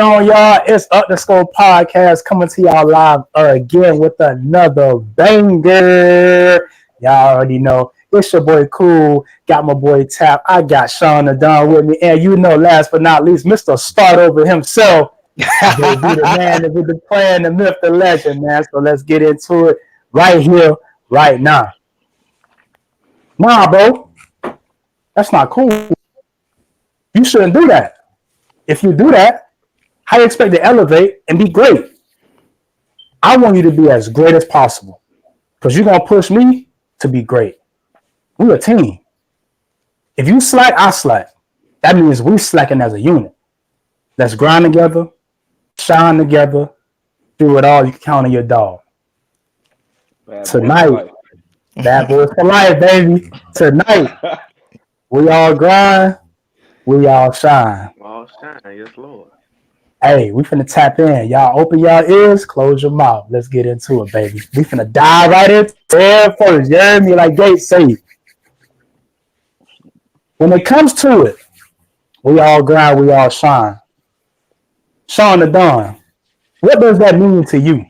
On y'all, it's Upthescore podcast coming to y'all live again with another banger. Y'all already know it's your boy Cool, got my boy Tap, I got Sean the Don with me, and last but not least, Mr. Start Over himself, JB the man with the plan, the myth, the legend, man. So let's get into it right here, right now. Nah, bro, that's not cool. You shouldn't do that. If you do that, how you expect to elevate and be great? I want you to be as great as possible because you're going to push me to be great. We're a team. If you slack, I slack. That means we slacking as a unit. Let's grind together, shine together, do it all. You can count on your dog. Tonight, bad boys for life, baby. Tonight, we all grind, we all shine. All shine, yes, Lord. Hey, we finna tap in. Y'all open y'all ears, close your mouth. Let's get into it, baby. We finna dive right into it first. You heard me? Like Gates say. When it comes to it, we all grind, we all shine. Sean the Don, what does that mean to you?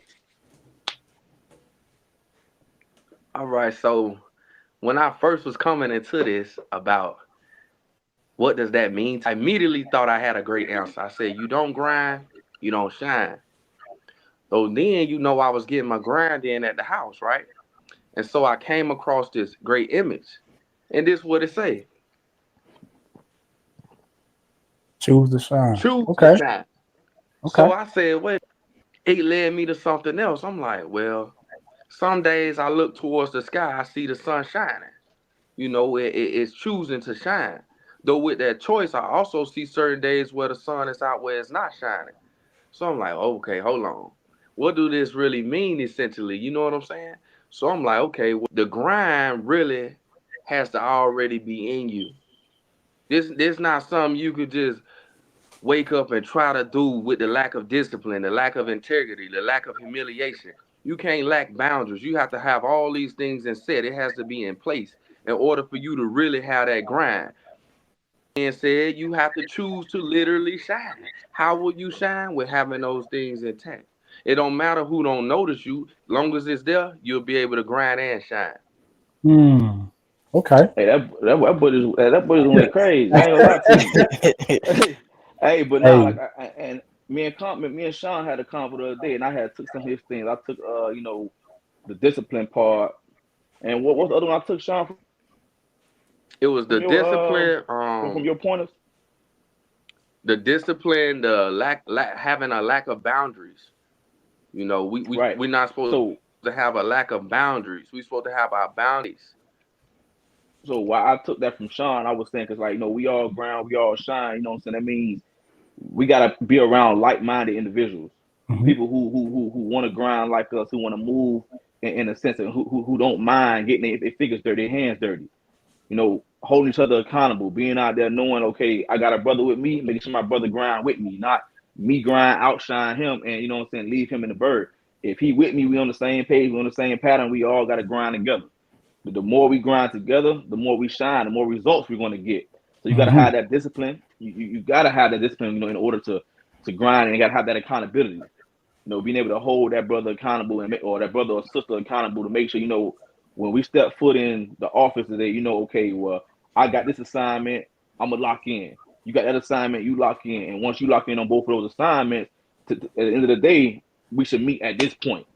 All right, so when I first was coming into this about what does that mean, I immediately thought I had a great answer. I said, you don't grind, you don't shine. So then, I was getting my grind in at the house, right? And so I came across this great image. And this is what it say. Choose to shine. Choose to Okay. shine. Okay. So I said, well, it led me to something else. I'm like, well, some days I look towards the sky, I see the sun shining. It's choosing to shine. Though with that choice, I also see certain days where the sun is out where it's not shining. So I'm like, okay, hold on. What do this really mean essentially? You know what I'm saying? So I'm like, okay, well, the grind really has to already be in you. This not something you could just wake up and try to do with the lack of discipline, the lack of integrity, the lack of humiliation. You can't lack boundaries. You have to have all these things in set. It has to be in place in order for you to really have that grind. And said you have to choose to literally shine. How will you shine? With having those things intact. It don't matter who don't notice you. Long as it's there, you'll be able to grind and shine. Hmm. Okay. Hey, that boy just went crazy. I ain't gonna lie to you. Hey, but now Hey, like and me and Sean had a convo the other day, and I had took some of his things. I took the discipline part, and what's the other one I took, Sean, It was from the your discipline, from your pointers. having a lack of boundaries. Right. We're not supposed So to have a lack of boundaries. We're supposed to have our boundaries. so why I took that from Sean, I was saying because we all ground, we all shine. You know what I'm saying? That means we gotta be around like-minded individuals, mm-hmm. people who want to grind like us, who want to move in a sense, and who don't mind getting their fingers dirty, their hands dirty. Holding each other accountable, being out there knowing, okay, I got a brother with me, making sure my brother grind with me, not me grind, outshine him, and you know what I'm saying, leave him in the bird. If he with me, we on the same page, we on the same pattern, we all got to grind together. But the more we grind together, the more we shine, the more results we're going to get. So you got to Mm-hmm. have that discipline. You got to have that discipline, in order to grind, and you got to have that accountability. Being able to hold that brother accountable or that brother or sister accountable to make sure, when we step foot in the office today, okay, well, I got this assignment, I'm gonna lock in. You got that assignment, you lock in, and once you lock in on both of those assignments, at the end of the day, we should meet at this point.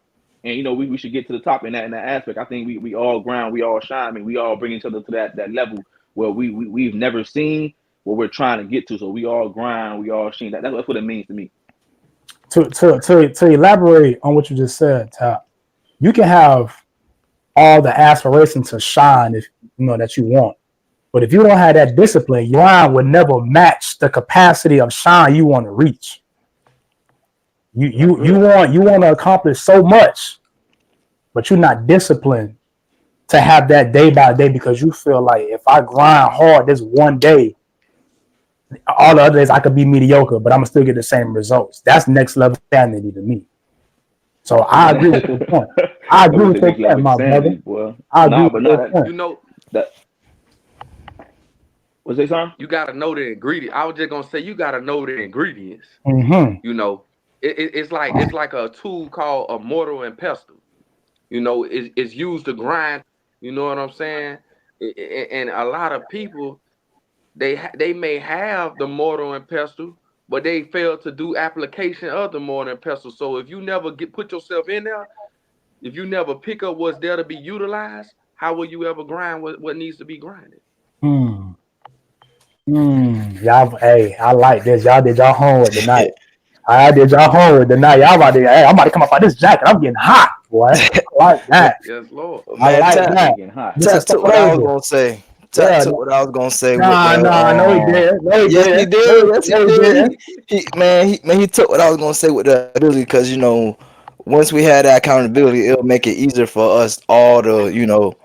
And we should get to the top in that aspect. I think we all grind, we all shine. I mean, we all bring each other to that level where we've never seen what we're trying to get to. So we all grind, we all shine. That's what it means to me. To elaborate on what you just said, Tap, you can have all the aspiration to shine if you know that you want. But if you don't have that discipline, your line would never match the capacity of shine you want to reach. You want to accomplish so much, but you're not disciplined to have that day by day because you feel like if I grind hard this one day, all the other days I could be mediocre, but I'm gonna still get the same results. That's next level sanity to me. So I agree with your point. I That agree was with the your next level point, my brother. insanity, boy. I agree Nah, with but your not point. You know, that. What's that, son? You gotta know the ingredient. I was just gonna say you gotta know the ingredients. Mm-hmm. You know, it's like a tool called a mortar and pestle. You know, it's used to grind. You know what I'm saying? And a lot of people they may have the mortar and pestle, but they fail to do application of the mortar and pestle. So if you never get put yourself in there, if you never pick up what's there to be utilized, how will you ever grind what needs to be grinded? Mm. Y'all, hey, I like this. Y'all did y'all homework tonight. I did y'all homework tonight. Y'all about to, hey, I'm about to come up out this jacket. I'm getting hot, boy. I like that. Yes, Lord. I Man, like Tap, that. Definitely getting hot. This is Tap so took what I was crazy. gonna say. Tap Yeah. took what I was gonna say with Nah, the nah, no, he did. No, he Yes, he did. did. No, Yes, he no, he did. did. He took what I was gonna say with the ability, because once we had that accountability, it'll make it easier for us all to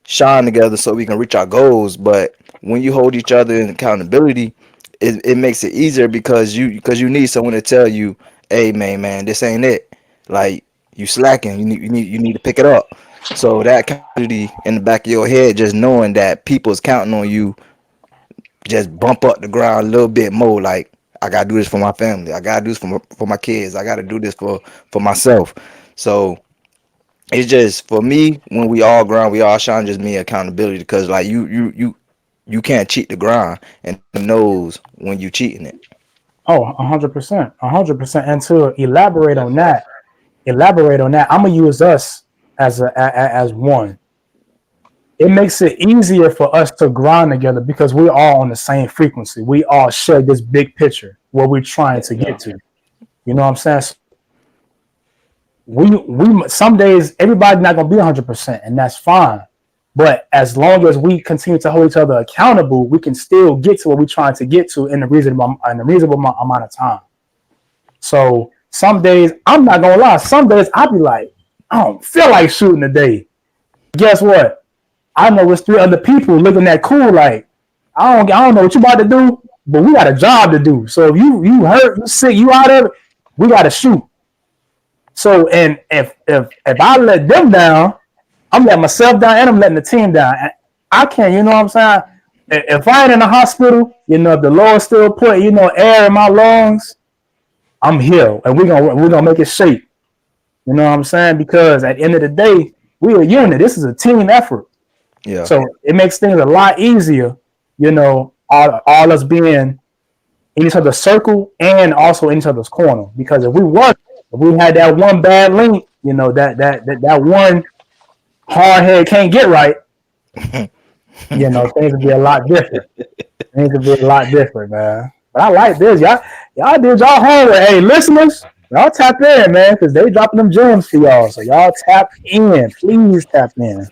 shine together so we can reach our goals. But when you hold each other in accountability, it makes it easier because you need someone to tell you, hey man, this ain't it. Like, you slacking. You need to pick it up. So that accountability in the back of your head, just knowing that people's counting on you, just bump up the ground a little bit more. Like, I gotta do this for my family. I gotta do this for my kids. I gotta do this for myself. So it's just, for me, when we all grind, we all shine. Just me accountability, because like you can't cheat the grind, and them knows when you cheating it. Oh, 100%. 100%. And to Yes, sir. elaborate on that, I'm going to use us as one. It makes it easier for us to grind together because we're all on the same frequency. We all share this big picture where we're trying to get Yeah. to. You know what I'm saying? So we some days everybody's not gonna be 100%, and that's fine. But as long as we continue to hold each other accountable, we can still get to what we're trying to get to in a reasonable amount of time. So some days, I'm not gonna lie, some days I'll be like, I don't feel like shooting today. But guess what? I know it's three other people looking at cool like, I don't know what you about to do, but we got a job to do. So if you hurt, you sick, you out of it, we gotta shoot. So, and if I let them down, I'm letting myself down and I'm letting the team down. I can't, you know what I'm saying? If I ain't in the hospital, if the Lord still put, air in my lungs, I'm here and we're gonna make it shake. You know what I'm saying? Because at the end of the day, we're a unit. This is a team effort. Yeah. So it makes things a lot easier, all us being in each other's circle and also in each other's corner. Because if we had that one bad link, that one hard head can't get right, things would be a lot different. Things would be a lot different, man. But I like this. Y'all did y'all homework. Hey, listeners, y'all tap in, man, because they dropping them gems for y'all. So y'all tap in. Please tap in.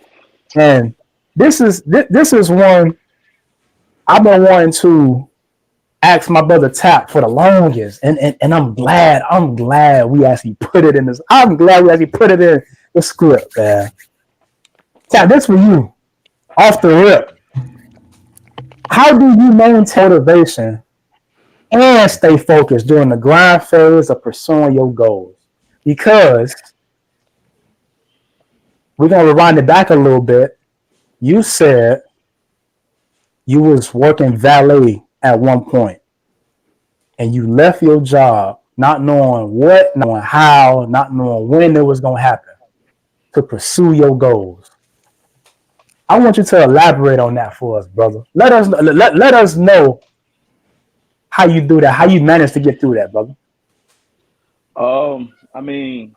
And this is one I've been wanting to asked my brother Tap for the longest, and I'm glad we actually put it in this. I'm glad we actually put it in the script, man. Tap, this for you, off the rip. How do you maintain motivation and stay focused during the grind phase of pursuing your goals? Because we're gonna rewind it back a little bit. You said you was working valet at one point, and you left your job not knowing what, not knowing how, not knowing when it was gonna happen to pursue your goals. I want you to elaborate on that for us, brother. Let us know how you do that, how you manage to get through that, brother. I mean,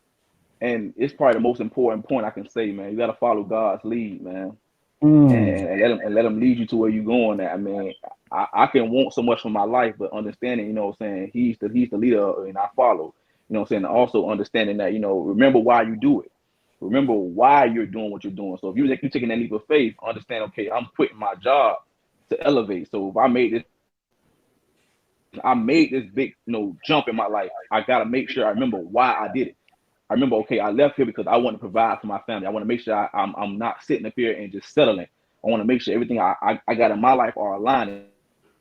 and it's probably the most important point I can say, man. You gotta follow God's lead, man, and, Mm. and let him lead you to where you're going. At. I mean, I can want so much from my life, but understanding, what I'm saying, he's the leader, and I follow. What I'm saying. Also understanding that, remember why you do it. Remember why you're doing what you're doing. So if you're taking that leap of faith, understand, okay, I'm quitting my job to elevate. So if I made this big, jump in my life, I gotta make sure I remember why I did it. I remember, okay, I left here because I want to provide for my family. I want to make sure I'm not sitting up here and just settling. I want to make sure everything I got in my life are aligning.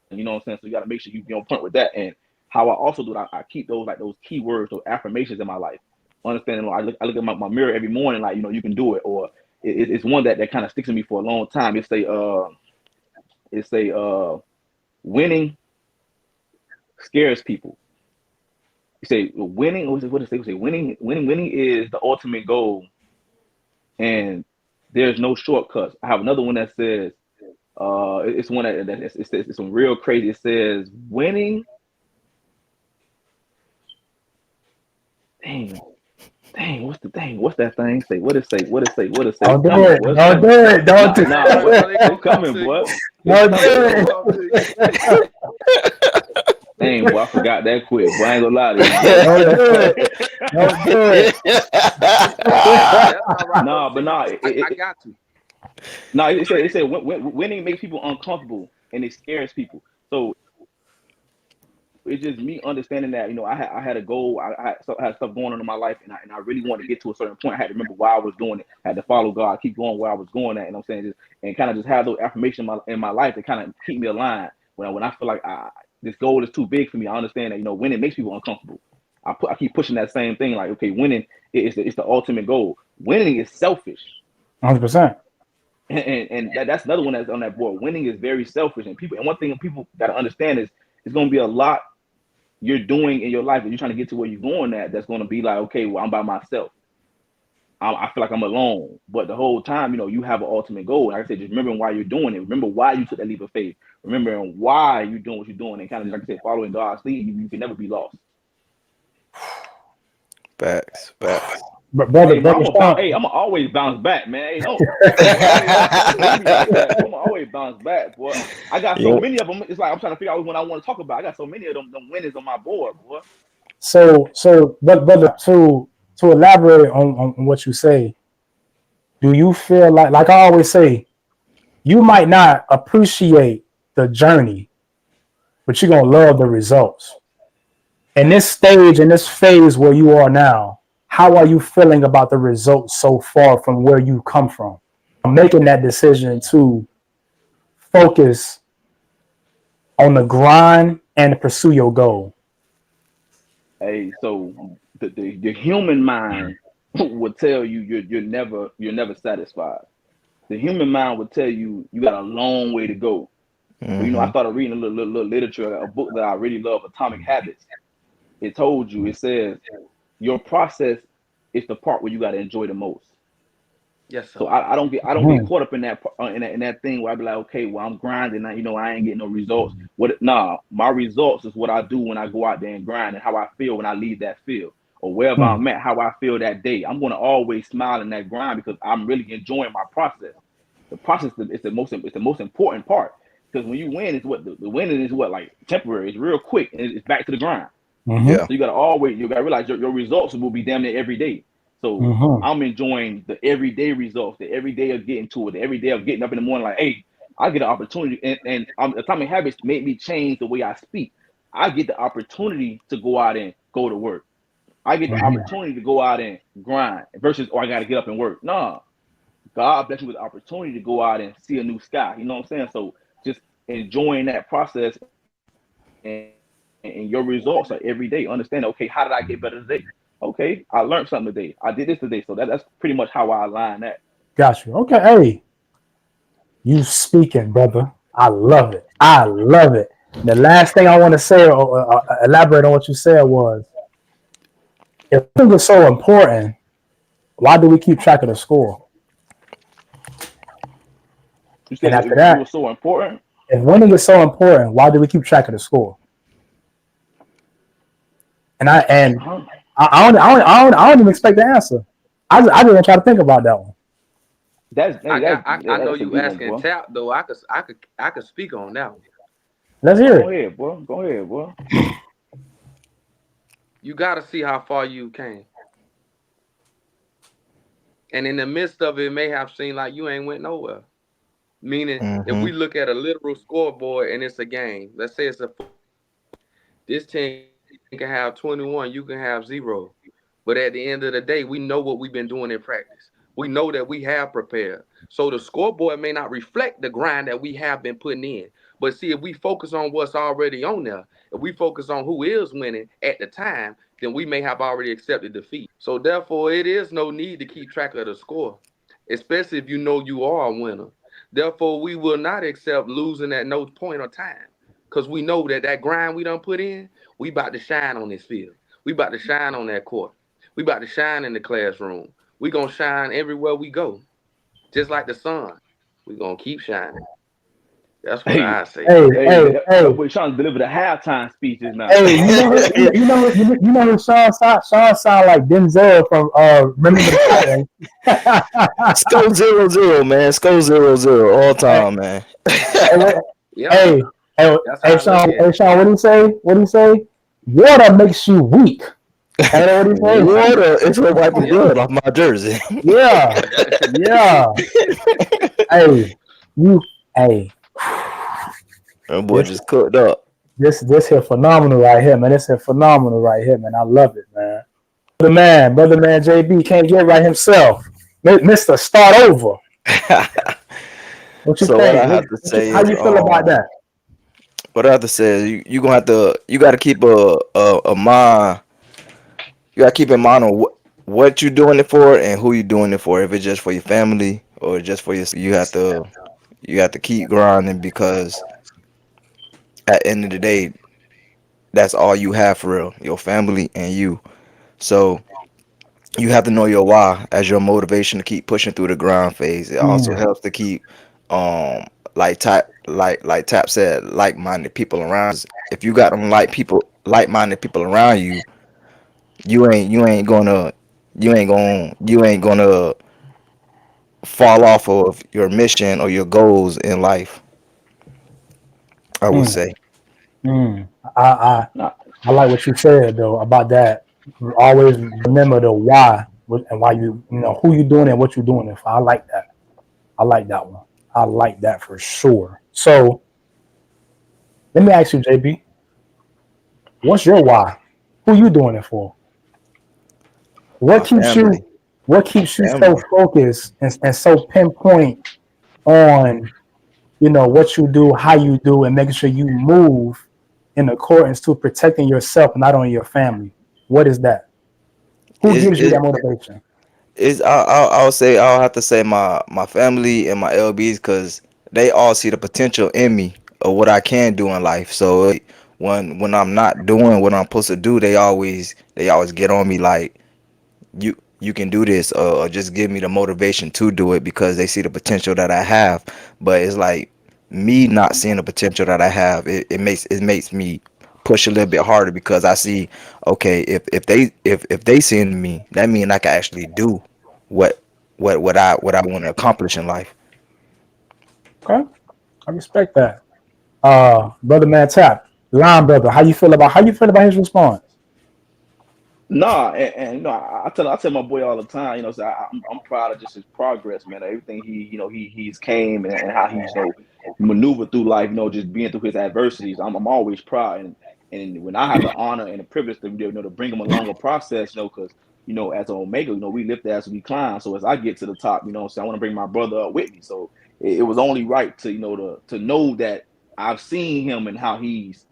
You know what I'm saying? So you got to make sure you be on point with that. And how I also do it, I keep those key words, those affirmations in my life. Understanding, I look at my mirror every morning, like, you can do it. Or it's one that kind of sticks in me for a long time. It say winning scares people. You say winning. What does it say? Winning is the ultimate goal, and there's no shortcuts. I have another one that says, it's one that it's some real crazy. It says winning. Dang, what's the thing? What's that thing say? What it say? What it say? What it say? It's Don't do coming, it. boy. It's Don't do coming. it. Don't Nah, do nah, Bro, boy. bro, they It's gonna come coming, to you. boy. It's Don't coming, They do gonna boy. it. come to you. Dang, boy, I forgot that quick. Boy, I ain't gonna lie to you, boy. Don't do it. Don't do it. That's all right, bro. Nah, but See, nah, I got to. nah. It said winning makes people uncomfortable and it scares people. So it's just me understanding that I had a goal. I had stuff going on in my life, and I really wanted to get to a certain point. I had to remember why I was doing it. I had to follow God, keep going where I was going at. And I'm saying just and kind of just have those affirmations in my life to kind of keep me aligned when I feel like this goal is too big for me. I understand that winning makes people uncomfortable. I keep pushing that same thing like, okay, winning is the ultimate goal. Winning is selfish. 100%. And that's another one that's on that board. Winning is very selfish, and one thing people got to understand is it's going to be a lot you're doing in your life that you're trying to get to where you're going at. That's going to be like, okay, well, I'm by myself. I feel like I'm alone, but the whole time, you have an ultimate goal. Like I said, just remembering why you're doing it. Remember why you took that leap of faith. Remembering why you're doing what you're doing, and kind of like I said, following God's lead. You can never be lost. Facts, facts. But brother, Hey, man, brother Sean, I'm gonna always bounce back, man. Hey, don't do me like that, boy. I'm gonna always bounce back, boy. I got so Yep. many of them. It's like I'm trying to figure out which one I want to talk about. I got so many of them winners on my board, boy. but brother, to elaborate on what you say, do you feel like I always say, you might not appreciate the journey, but you're gonna love the results. In this stage, in this phase where you are now, how are you feeling about the results so far from where you come from? Making that decision to focus on the grind and pursue your goal. Hey, so the human mind will tell you you're never satisfied. The human mind will tell you you got a long way to go. But I Hmm. started reading a little literature, a book that I really love, Atomic Habits. It says your process is the part where you got to enjoy the most. Yes, So sir. I don't get caught up in that thing where I be like, okay, well, I'm grinding, I ain't getting no results. Nah, my results is what I do when I go out there and grind, and how I feel when I leave that field, or wherever Hmm. I'm at, how I feel that day. I'm gonna always smile in that grind because I'm really enjoying my process. The process is the most important part, because when you win, it's what the winning is, what, like, temporary. It's real quick, and it's back to the grind. Mm-hmm. Yeah. So you gotta realize your results will be damn near every day. So Mm-hmm. I'm enjoying the everyday results, the everyday of getting to it, the everyday of getting up in the morning like, hey, I get an opportunity, and Atomic Habits made me change the way I speak. I get the opportunity to go out and go to work. I get the Mm-hmm. opportunity to go out and grind versus, I got to get up and work. Nah, God bless you with the opportunity to go out and see a new sky. You know what I'm saying? So just enjoying that process, and your results are every day. Understand, okay, how did I get better today? Okay, I learned something today. I did this today. So that's pretty much how I align that. Got you. Okay. Hey, you speaking, brother. I love it. I love it. The last thing I want to say or elaborate on what you said was, if it was so important, why do we keep track of the score? You And said after it that, was so important. if winning is so important, why do we keep track of the score? And I and Huh? I don't even expect the answer. I just want to try to think about that one. That's hey, I that's got. I know that's a you deep one, asking boy. Tap though. I could speak on that one. Let's hear Go it. ahead, boy. Go ahead, boy. You got to see how far you came, and in the midst of it, it may have seemed like you ain't went nowhere. Meaning, if Hmm. we look at a literal scoreboard and it's a game, let's say it's a this team can have 21, you can have 0. But at the end of the day, we know what we've been doing in practice. We know that we have prepared. So the scoreboard may not reflect the grind that we have been putting in. But see, if we focus on what's already on there, if we focus on who is winning at the time, then we may have already accepted defeat. So therefore, it is no need to keep track of the score, especially if you know you are a winner. Therefore, we will not accept losing at no point of time. Cause we know that grind we done put in, we about to shine on this field. We about to shine on that court. We about to shine in the classroom. We gonna shine everywhere we go. Just like the sun. We gonna keep shining. That's what Hey, I say. Hey, hey, hey, that hey, boy Sean delivered a halftime speech just now. hey, you know who Sean sound? Sean sound like Denzel from Remember the Titans. Score 0-0, man. Score 0-0 all hey, time, man. hey, Yeah, hey, hey, that's how I look at Hey, it. Sean, what do you say? What do you say? Water makes you weak. Ain't that what he say? Water is what wiping Yeah. blood off my jersey. Yeah, yeah. Hey, you, hey, That boy this, just cooked up. this here phenomenal right here, man. This here phenomenal right here, man. I love it, man. Brother man, JB can't get right himself. Mister, start over. What you So what think? I have to say How is, you feel about that? what I have to say is, you gonna have to, you got to keep a mind. You got to keep in mind on what you doing it for and who you doing it for. If it's just for your family or just for yourself, you have to keep grinding because at the end of the day, that's all you have for real, your family and you. So you have to know your why as your motivation to keep pushing through the grind phase. It also Mm, helps to keep um like Tap said, like-minded people around. If you got them like-minded people around you, you ain't gonna fall off of your mission or your goals in life, I would mm, say. mm. I Nah, I like what you said though about that. Always remember the why and why you know who you doing and what you doing it for. I like that. I like that one. I like that for sure. So let me ask you, JB, what's your why? Who you doing it for? What My keeps family. you what My keeps you so family. focused and so pinpoint on what you do, how you do, and making sure you move in accordance to protecting yourself, not only your family? What is that? Who Is gives you that is motivation? is I'll say, I'll have to say my family and my LBs, because they all see the potential in me of what I can do in life. So when I'm not doing what I'm supposed to do, they always get on me like, you can do this, or just give me the motivation to do it because they see the potential that I have. But it's like me not seeing the potential that I have, it makes me push a little bit harder because I see, okay, if they see in me, that means I can actually do what what I want to accomplish in life. Okay, I respect that. Brother Man Tap, Line Brother, how you feel about his response? nah, and I tell my boy all the time, so I'm proud of just his progress, man. Everything he's came and how he's maneuvered through life, just being through his adversities. I'm always proud, and when I have the honor and the privilege to to bring him along a process, because as an Omega, we lift as we climb. So as I get to the top, so I want to bring my brother up with me. So it was only right to to know that I've seen him and how he's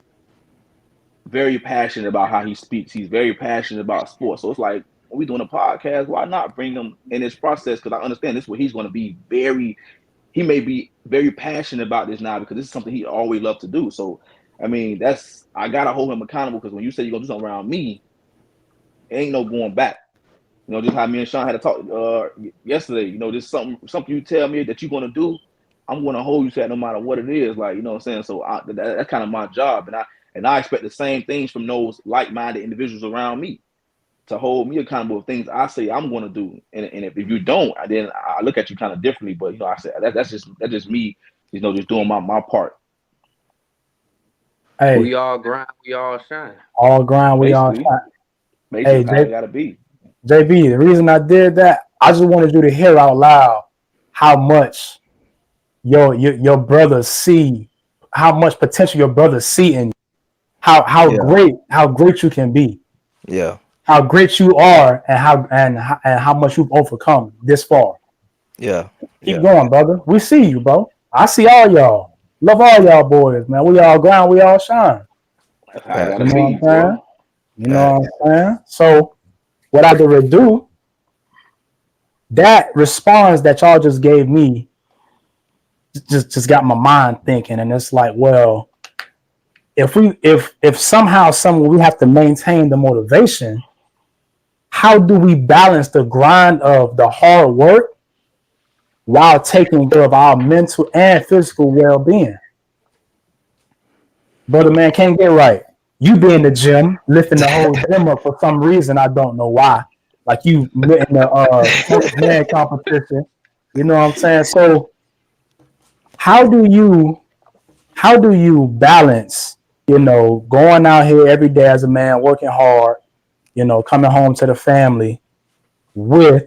very passionate about how he speaks. He's very passionate about sports. So it's like, when we doing a podcast, why not bring him in this process? Because I understand this is what he's going to be he may be very passionate about this now because this is something he always loved to do. So, I mean, I got to hold him accountable because when you say you're going to do something around me, it ain't no going back. Just how me and Sean had to talk yesterday. Just something you tell me that you're going to do, I'm going to hold you to that no matter what it is. Like, you know what I'm saying? So that's kind of my job. And I expect the same things from those like-minded individuals around me to hold me accountable with things I say I'm going to do. And if you don't, then I look at you kind of differently. But I said that's just me. Just doing my part. Hey, We all grind, we all shine. all grind, we all Basically, shot. basically Hey, that's how it got to be. JB, the reason I did that, I just wanted you to hear out loud how much your brothers see, how much potential your brothers see in you, Yeah, how great you can be, yeah, how great you are, and how much you've overcome this far. yeah, Keep yeah. going, brother. We see you, bro. I see all y'all. Love all y'all boys, man. We all grind, we all shine. That's how I got You to Facts, know be, what I'm boy. saying? You know facts. what I'm saying? So what I do, that response that y'all just gave me just got my mind thinking, and it's like, well, if somehow somewhere we have to maintain the motivation, how do we balance the grind of the hard work while taking care of our mental and physical well-being? Brother man can't get right. You be in the gym, lifting the whole gym up for some reason. I don't know why. Like you in the 10th man competition. You know what I'm saying? So how do you balance, going out here every day as a man, working hard, coming home to the family with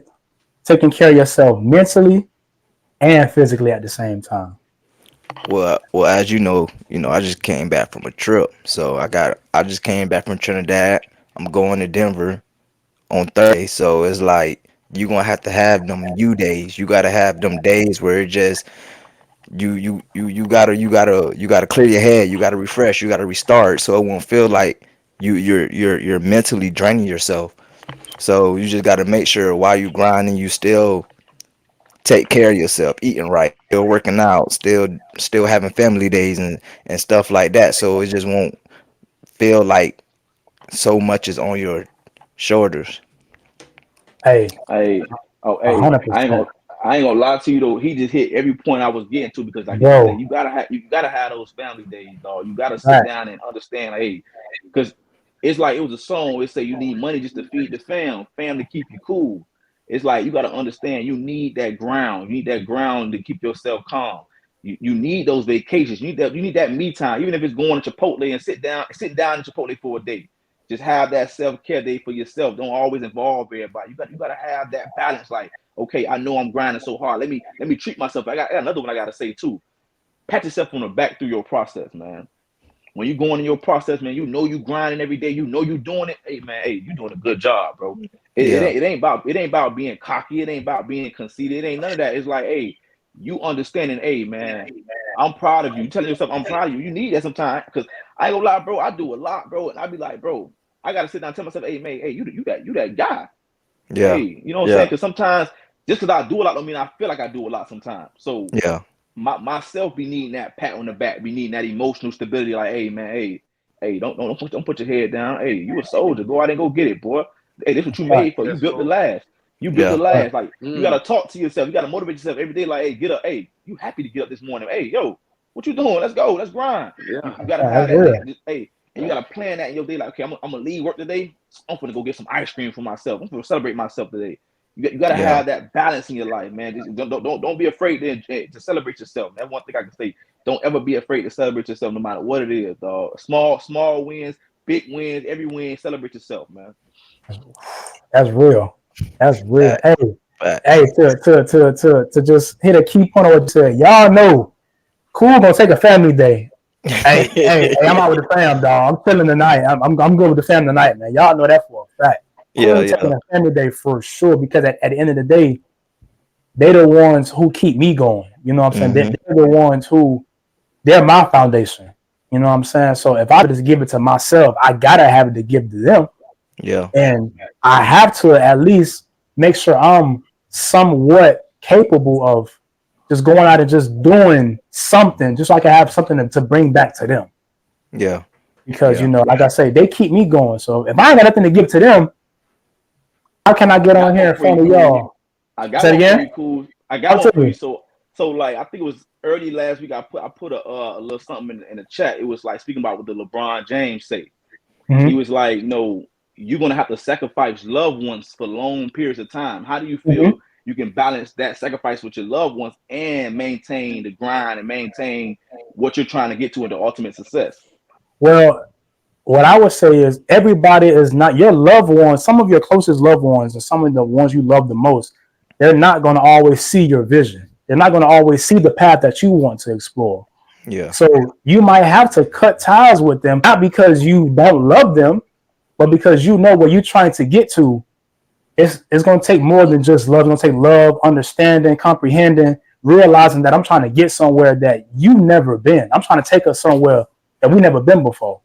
taking care of yourself mentally and physically at the same time? Well, as I just came back from a trip, so I just came back from Trinidad. I'm going to Denver on Thursday, so it's like you gonna have to have them you days. You gotta have them days where it just you gotta clear your head. You gotta refresh. You gotta restart, so it won't feel like you're mentally draining yourself. So you just gotta make sure while you grinding, you still take care of yourself, eating right, still working out, still having family days and stuff like that. So it just won't feel like so much is on your shoulders. Hey, Hey, oh, hey, hundred percent, I ain't gonna lie to you though. He just hit every point I was getting to because, like you said, bro. you gotta have those family days, dog. You gotta sit Right. down and understand, like, hey, because it's like it was a song. It say you need money just to feed the fam to keep you cool. It's like you gotta understand you need that ground. You need that ground to keep yourself calm. You need those vacations. You need that me time, even if it's going to Chipotle and sit down in Chipotle for a day. Just have that self care day for yourself. Don't always involve everybody. You got to have that balance. Like, okay, I know I'm grinding so hard. Let me treat myself. I got another one I got to say too. Pat yourself on the back through your process, man. When you going in your process, man, you know you grinding every day. You know you doing it. Hey, man, hey, you doing a good job, bro. Yeah, It ain't about being cocky. It ain't about being conceited. It ain't none of that. It's like, hey, you understanding, hey, man, I'm proud of you. You telling yourself I'm proud of you. You need that sometimes because I ain't gonna lie, bro. I do a lot, bro, and I be like, bro, I gotta sit down and tell myself, hey, man, hey, you that guy. yeah, Hey, you know what I'm saying? yeah, Because sometimes just because I do a lot don't mean I feel like I do a lot sometimes. So yeah, myself be needing that pat on the back, be needing that emotional stability. Like, hey man, hey, don't put your head down. Hey, you a soldier. Go out and go get it, boy. Hey, this what you Right. made for. You Yes, built the Lord. last. You built the yeah, Right. last. Like you Mm. gotta talk to yourself. You gotta motivate yourself every day. Like, hey, get up. Hey, you happy to get up this morning? Hey, yo, what you doing? Let's go. Let's grind. Yeah. You gotta Yeah, that's have that. real. Hey, and you gotta plan that in your day. Like, okay, I'm gonna leave work today. I'm gonna go get some ice cream for myself. I'm gonna celebrate myself today. You got to yeah, have that balance in your life, man. Just don't be afraid to celebrate yourself. That's one thing I can say. Don't ever be afraid to celebrate yourself, no matter what it is. Dog. Small wins, big wins, every win. Celebrate yourself, man. That's real. That's real. fact, Hey, facts. hey, to just hit a key point on what you said. Y'all know, Cool gonna take a family day. Hey, I'm out with the fam, dog. I'm chilling tonight. I'm good with the fam tonight, man. Y'all know that for a fact. Yeah, Cool yeah, taking a family day for sure because at the end of the day, they the ones who keep me going. You know what I'm saying? hmm, They're the ones who they're my foundation. You know what I'm saying? So if I just give it to myself, I gotta have it to give to them. yeah, And I have to at least make sure I'm somewhat capable of just going out and just doing something, just like I have something to bring back to them. yeah, Because, yeah, like I say, they keep me going. So if I ain't got nothing to give to them, how can I I get on got here one in for you, front of cool. y'all? I got Say it one for again? you, cool. I got Talk one to for you. me. So like I think it was early last week. I put a little something in the chat. It was like speaking about what the LeBron James say. He Mm-hmm. was like, no, you're gonna have to sacrifice loved ones for long periods of time. How do you Mm-hmm. feel you can balance that sacrifice with your loved ones and maintain the grind and maintain what you're trying to get to in the ultimate success? Well, what I would say is everybody is not your loved ones, some of your closest loved ones and some of the ones you love the most, they're not going to always see your vision. They're not going to always see the path that you want to explore. yeah, So you might have to cut ties with them, not because you don't love them, but because you know where you're trying to get to. It's going to take more than just love. It's going to take love, understanding, comprehending, realizing that I'm trying to get somewhere that you've never been. I'm trying to take us somewhere that we never been before.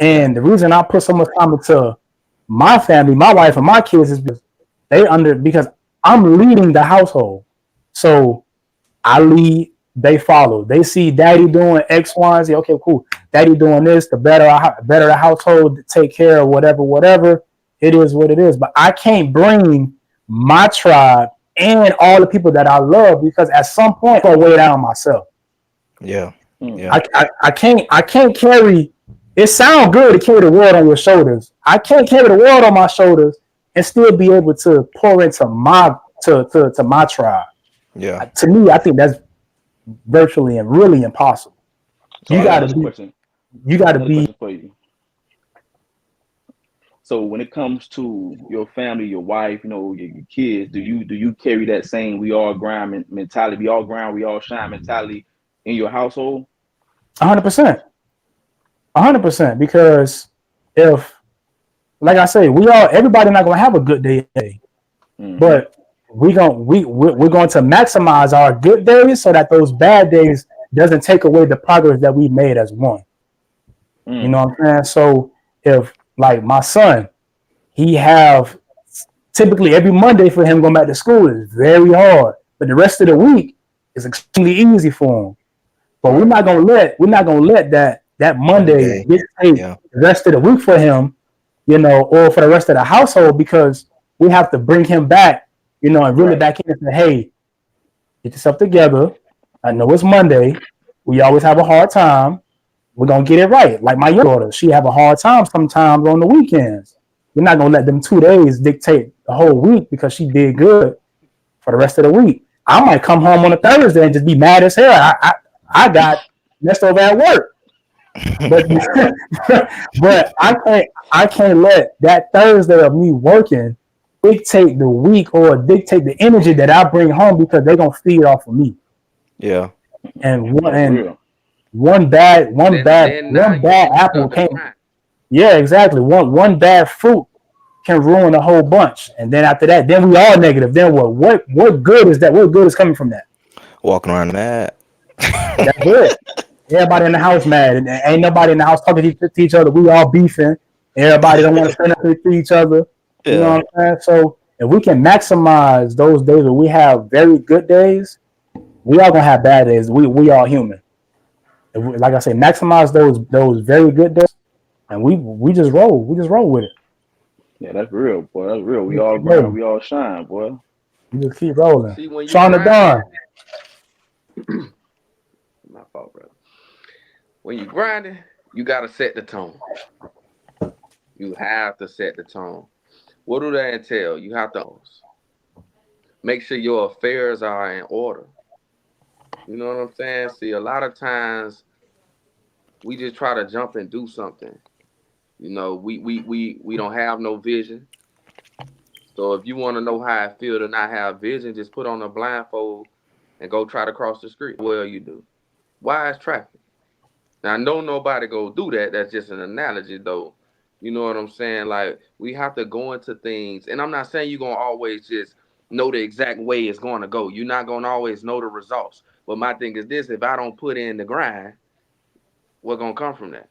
yeah, And the reason I put so much time into my family, my wife, and my kids is because I'm leading the household. So I lead they follow. They see daddy doing X, Y, and Z. Okay, cool. Daddy doing this. The better the household to take care of whatever, whatever. It is what it is. But I can't bring my tribe and all the people that I love because at some point I'll weigh down myself. Yeah. Mm. Yeah. I can't carry. It sounds good to carry the world on your shoulders. I can't carry the world on my shoulders and still be able to pour into my to my tribe. Yeah. To me, I think that's virtually and really impossible. So You I got gotta another be. question. You I got gotta another be. question for you. So when it comes to your family, your wife, your kids, do you carry that same we all grind mentality, we all grind, we all shine mentality in your household? 100%, 100%. Because if, like I say, we all everybody not gonna have a good day, Mm-hmm. but we're going to maximize our good days so that those bad days doesn't take away the progress that we made as one. You Mm. know what I'm saying? So if like my son, he have typically every Monday for him going back to school is very hard, but the rest of the week is extremely easy for him. But Right. we're not gonna let that Every Monday day. dictate Yeah. the rest of the week for him, or for the rest of the household because we have to bring him back, and really Right. back in and say, hey, get yourself together. I know it's Monday. We always have a hard time. We're gonna get it right. Like my young daughter, she have a hard time sometimes on the weekends. We're not gonna let them 2 days dictate the whole week because she did good for the rest of the week. I might come home on a Thursday and just be mad as hell. I got messed over at work, but but I can't let that Thursday of me working dictate the week or dictate the energy that I bring home because they're gonna feed off of me. Yeah. And one That's and real. one bad one bad Then now one you bad be apple stuck in the can't. grind. Yeah, exactly. One bad fruit can ruin a whole bunch. And then after that, then we all negative. Then what? What good is that? What good is coming from that? Walking around mad. That's it. Everybody in the house mad, and ain't nobody in the house talking to each other. We all beefing. Everybody don't want to stand up to each other. You know Yeah. what I'm saying? So if we can maximize those days where we have very good days, we all gonna have bad days. We all human. If we, like I say, maximize those very good days, and we just roll. We just roll with it. Yeah, that's real, boy. That's real. We We just all keep grind, rolling. we all shine, boy. We just keep rolling. See, when you Sean the grinding, Don. my fault, brother. When you grinding, you gotta set the tone. You have to set the tone. What do that entail? You have to make sure your affairs are in order. You know what I'm saying? See, a lot of times we just try to jump and do something. We don't have no vision. So if you want to know how it feel to not have vision, just put on a blindfold and go try to cross the street. Well, you do. Why is traffic? Now, I know nobody go do that. That's just an analogy, though. You know what I'm saying? Like, we have to go into things, and I'm not saying you're gonna always just know the exact way it's gonna go. You're not gonna always know the results. But my thing is this: if I don't put in the grind, what's gonna come from that?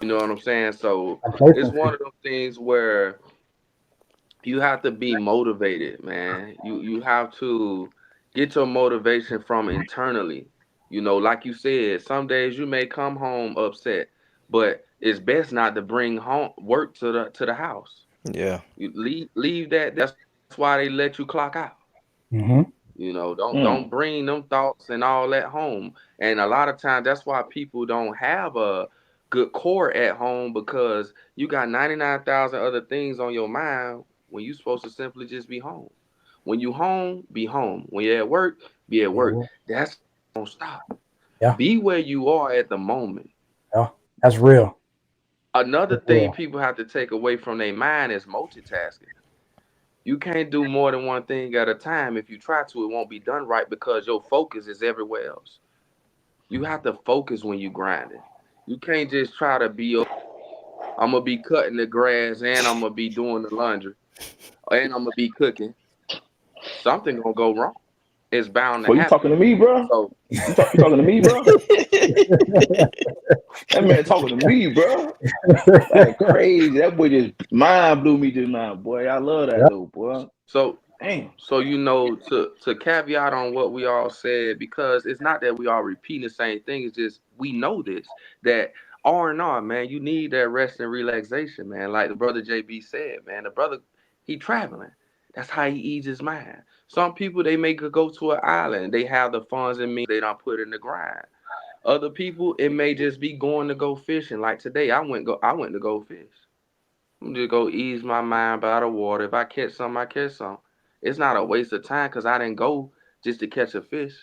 You know what I'm saying? So it's Complacency. one of those things where you have to be motivated, man. You have to get your motivation from internally. Like you said, some days you may come home upset, but it's best not to bring home work to the house. Yeah. You leave that. That's why they let you clock out. Mm-hmm. Mm. Don't bring them thoughts and all that home. And a lot of times that's why people don't have a good core at home because you got 99,000 other things on your mind when you're supposed to simply just be home. When you home, be home. When you're at work, be at work. Yeah. That's don't stop. Yeah. Be where you are at the moment. Yeah. That's real. Another That's thing real. people have to take away from their mind is multitasking. You can't do more than one thing at a time. If you try to, it won't be done right because your focus is everywhere else. You have to focus when you grinding. You can't just try to be, I'm gonna be cutting the grass and I'm gonna be doing the laundry and I'm gonna be cooking. Something gonna go wrong. It's bound to Boy, you talking happen. to me, bro? So You talking to me, bro? That man talking to me, bro. That crazy. That boy just mind blew me just now, boy. I love that Yeah. though, boy. so Damn. So to caveat on what we all said, because it's not that we all repeating the same thing. It's just we know this that R&R, man, you need that rest and relaxation, man. Like the brother JB said, man, the brother he traveling. That's how he eases his mind. Some people they make go to an island. They have the funds and means they don't put in the grind. Other people it may just be going to go fishing. Like today, I went to go fish. I'm just go ease my mind by the water. If I catch some, I catch some. It's not a waste of time because I didn't go just to catch a fish.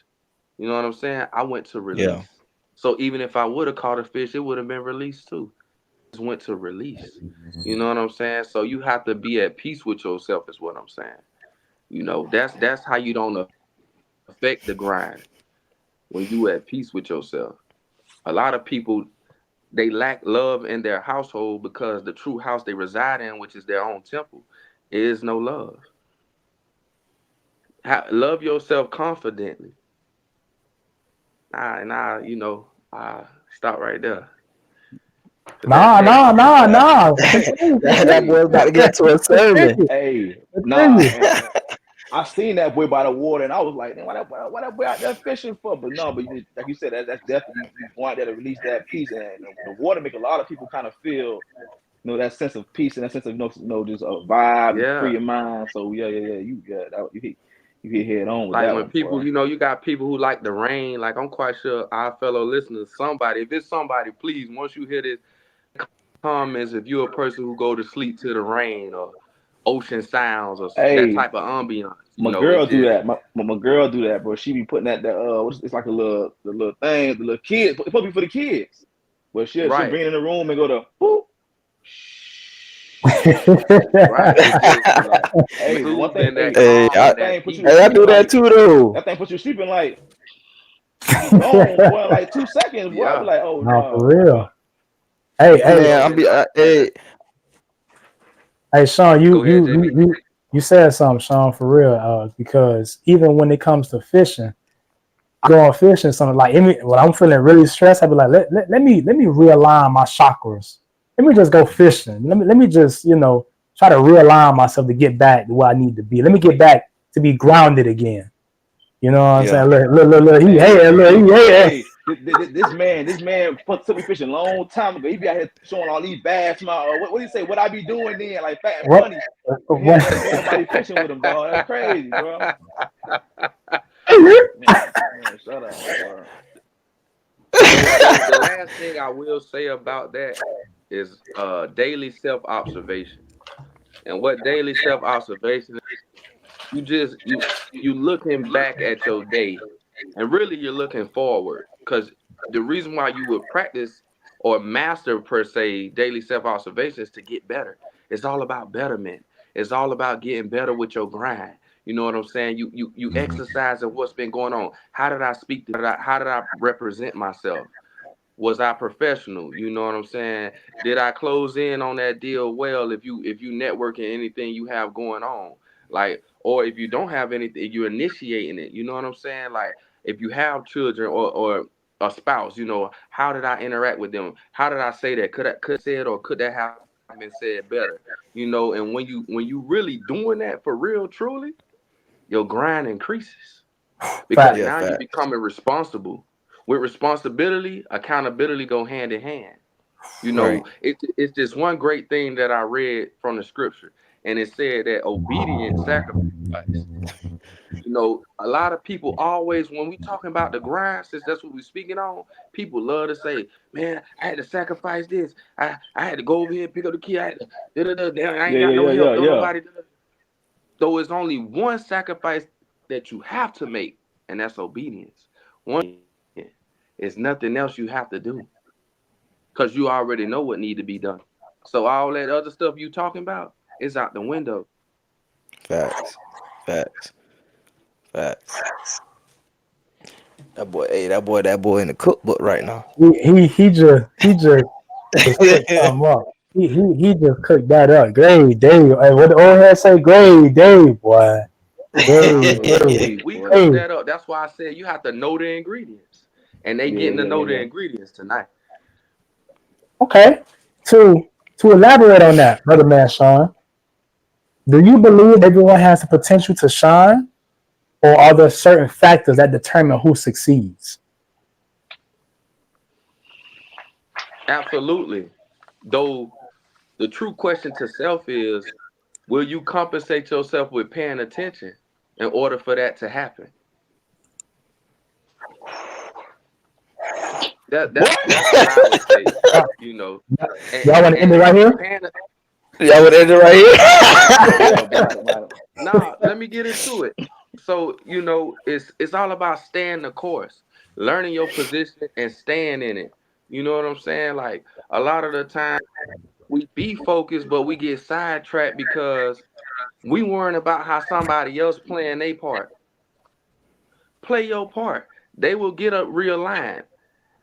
You know what I'm saying? I went to Yeah. release. So even if I would have caught a fish, it would have been released too. Just went to release. You know what I'm saying? So you have to be at peace with yourself, is what I'm saying. That's how you don't affect the grind when you at peace with yourself. A lot of people they lack love in their household because the true house they reside in, which is their own temple, is no love. Love yourself confidently. I stop right there. Cause Nah, nah, nah, nah. Continue, That continue, hey, boy about to get to a sermon. continue, Hey, nah, continue. and I seen that boy by the water, and I was like, man, why that boy out there fishing for? But no, but like you said, that's definitely you go out there to release that peace, and the water make a lot of people kind of feel, that sense of peace and that sense of just a vibe and free yeah. your mind. So yeah, you hit head on with Like that when one, boy. people, you got people who like the rain. Like I'm quite sure our fellow listeners, somebody, if it's somebody, please, once you hear this, comments if you're a person who go to sleep to the rain or ocean sounds or that Hey, type of ambiance. my It's girl do just that. My girl do that, bro. She be putting it's like the little thing, the little kids. It's supposed to be for the kids. But she'll right, bring it in the room and go to boop. right. It's just Like, that hey, one thing, soothing, that hey, Hey, calm, and that that thing put you to hey, peace. I sleep in do that like too though. that thing put you to sleep in like you be gone, boy, in like 2 seconds, boy. I be Yeah. like, oh No, for no, boy. real. Hey, You hey, Man, know, and hey, hey, Sean, go ahead, JB. you said something, Sean, for real. Because even when it comes to fishing, going fishing, something like when I'm feeling really stressed, I be like, let me realign my chakras. Let me just go fishing. Let me just try to realign myself to get back to where I need to be. Let me get back to be grounded again. You know what I'm yeah. saying? Look, he Hey, hey, look, he hey. hey, this man took me fishing a long time ago. He be out here showing all these bass. What do you say? What I be doing then? Like fat and What? funny. But he What? ain't nobody fishing with him, dog. That's crazy, bro. Man, shut up, bro. So the last thing I will say about that is daily self observation. And what daily self observation, you looking back at your day, and really you're looking forward, because the reason why you would practice or master per se daily self observation is to get better. It's all about betterment. It's all about getting better with your grind. You know what I'm saying? You exercise of what's been going on. How did I speak? How did I represent myself? Was I professional? You know what I'm saying? Did I close in on that deal well? If you networking anything you have going on, like, or if you don't have anything, you're initiating it. You know what I'm saying? Like, if you have children or a spouse, how did I interact with them? How did I say that? Could I say it, or could that have been said better? And when you really doing that for real, truly, your grind increases because Fact. Yeah, now you're facts. becoming responsible. With responsibility, accountability go hand in hand. Right. It's this one great thing that I read from the scripture, and it said that obedience sacrifice. A lot of people always, when we talking about the grind, since that's what we're speaking on, people love to say, "Man, I had to sacrifice this. I had to go over here and pick up the key. I had to, damn, I ain't Yeah, got yeah, no yeah, help. yeah, Don't yeah. nobody." So it's only one sacrifice that you have to make, and that's obedience. It's nothing else you have to do because you already know what need to be done. So all that other stuff you talking about is out the window. Facts. Facts. Facts. That boy in the cookbook right now. He just cooked something up. He just cooked that up. Great day. Hey, what the old head say? Great day, boy. Nah, Great we day. we Hey, we boy. cook Hey, that up. That's why I said you have to know the ingredients, and they Yeah, yeah, getting to yeah, yeah, know the yeah. ingredients tonight. okay. To elaborate on that, brother man, Sean. Do you believe everyone has the potential to shine, or are there certain factors that determine who succeeds? Absolutely. Though the true question to self is, will you compensate yourself with paying attention in order for that to happen? Boy, That's what I would say, Y'all, you know. y'all want to end it right And here? paying Y'all would end it right here. yeah, but Nah, let me get into it. So, it's all about staying the course, learning your position and staying in it. You know what I'm saying? Like a lot of the time we be focused, but we get sidetracked because we worrying about how somebody else playing their part. Play your part. They will get up realigned.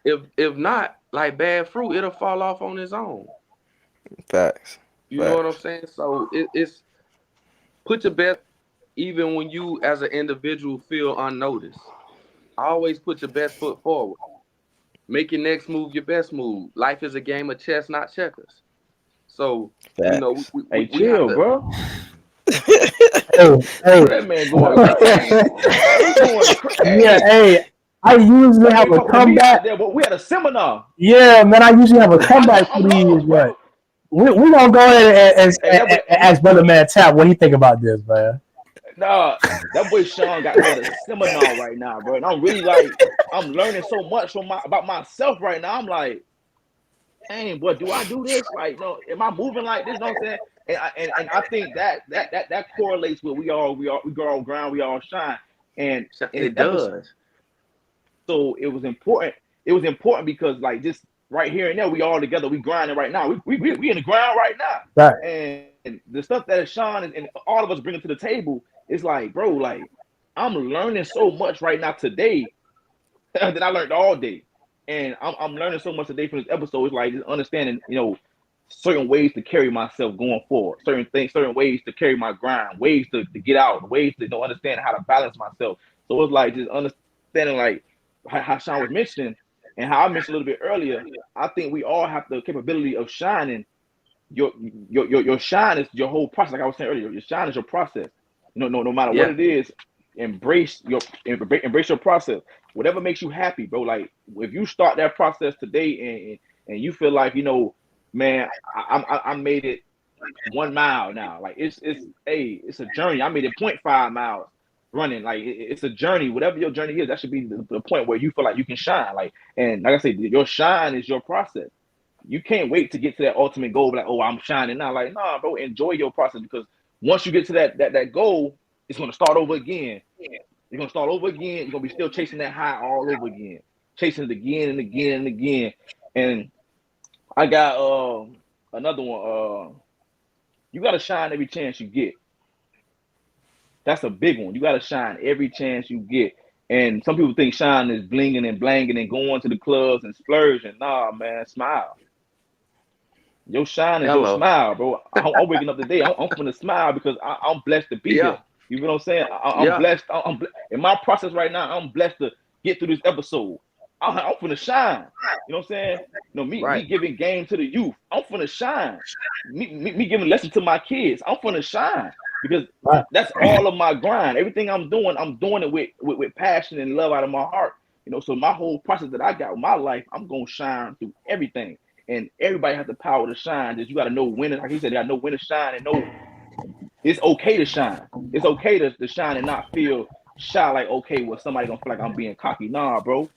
If not, like bad fruit, it'll fall off on its own. Facts. You know what I'm Facts. saying? So it's put your best even when you as an individual feel unnoticed. Always put your best foot forward. Make your next move your best move. Life is a game of chess, not checkers. So, Facts. hey, we have chill, to. bro. Hey, hey, Bro, that man going crazy. He going yeah, crazy. hey. I usually Like you have ain't a talking to me comeback. out there, but we had a seminar. Yeah, man, I usually have a comeback for I'm these, lost, bro. but we gonna go ahead Hey, that boy, and ask Brother Man Tap what he think about this, man. nah, that boy Sean got me at a seminar right now, bro. And I'm really like, I'm learning so much from about myself right now. I'm like, dang, boy, do I do this? Like, no, am I moving like this? You know what I'm saying? And I think that correlates with we go all ground, we all shine. And in this It episode, does. it was important. It was important because like just right here and there, we all together, we grinding right now. We in the ground right now. Right. And the stuff that Sean and all of us bringing to the table is like, bro, like I'm learning so much right now today that I learned all day. And I'm learning so much today from this episode. It's like just understanding, certain ways to carry myself going forward, certain things, certain ways to carry my grind, ways to get out, ways to understand how to balance myself. So it's like just understanding like how Sean was mentioning and how I mentioned a little bit earlier. I think we all have the capability of shining. Your shine is your whole process. Like I was saying earlier, your shine is your process. No matter what Yeah. it is, embrace your process. Whatever makes you happy, bro. Like if you start that process today and you feel like man, I made it 1 mile now. Like it's a journey. I made it 0.5 miles running. Like it's a journey. Whatever your journey is, that should be the point where you feel like you can shine. Like and like I said, your shine is your process. You can't wait to get to that ultimate goal. Like, oh, I'm shining now. Like, nah, bro, enjoy your process because once you get to that goal, it's gonna start over again. You're gonna start over again. You're gonna be still chasing that high all over again, chasing it again and again and again. And I got another one. You gotta shine every chance you get. That's a big one. You gotta shine every chance you get. And some people think shine is blinging and blanging and going to the clubs and splurging. Nah, man, smile. Your shine is your Hello. smile, bro. I'm waking up today. I'm gonna smile because I'm blessed to be here. Yeah. You know what I'm saying? I'm Yeah. blessed. In my process right now. I'm blessed to get through this episode. I'm finna shine. You know what I'm saying? Me Right. giving game to the youth. I'm finna shine. Me giving lessons to my kids. I'm finna shine because Right. that's all of my grind. Everything I'm doing it with passion and love out of my heart. So my whole process that I got with my life, I'm gonna shine through everything. And everybody has the power to shine. Just you got to know when, like he said, you got to know when to shine and know it's okay to shine. It's okay to shine and not feel shy. Like okay, well somebody gonna feel like I'm being cocky. Nah, bro.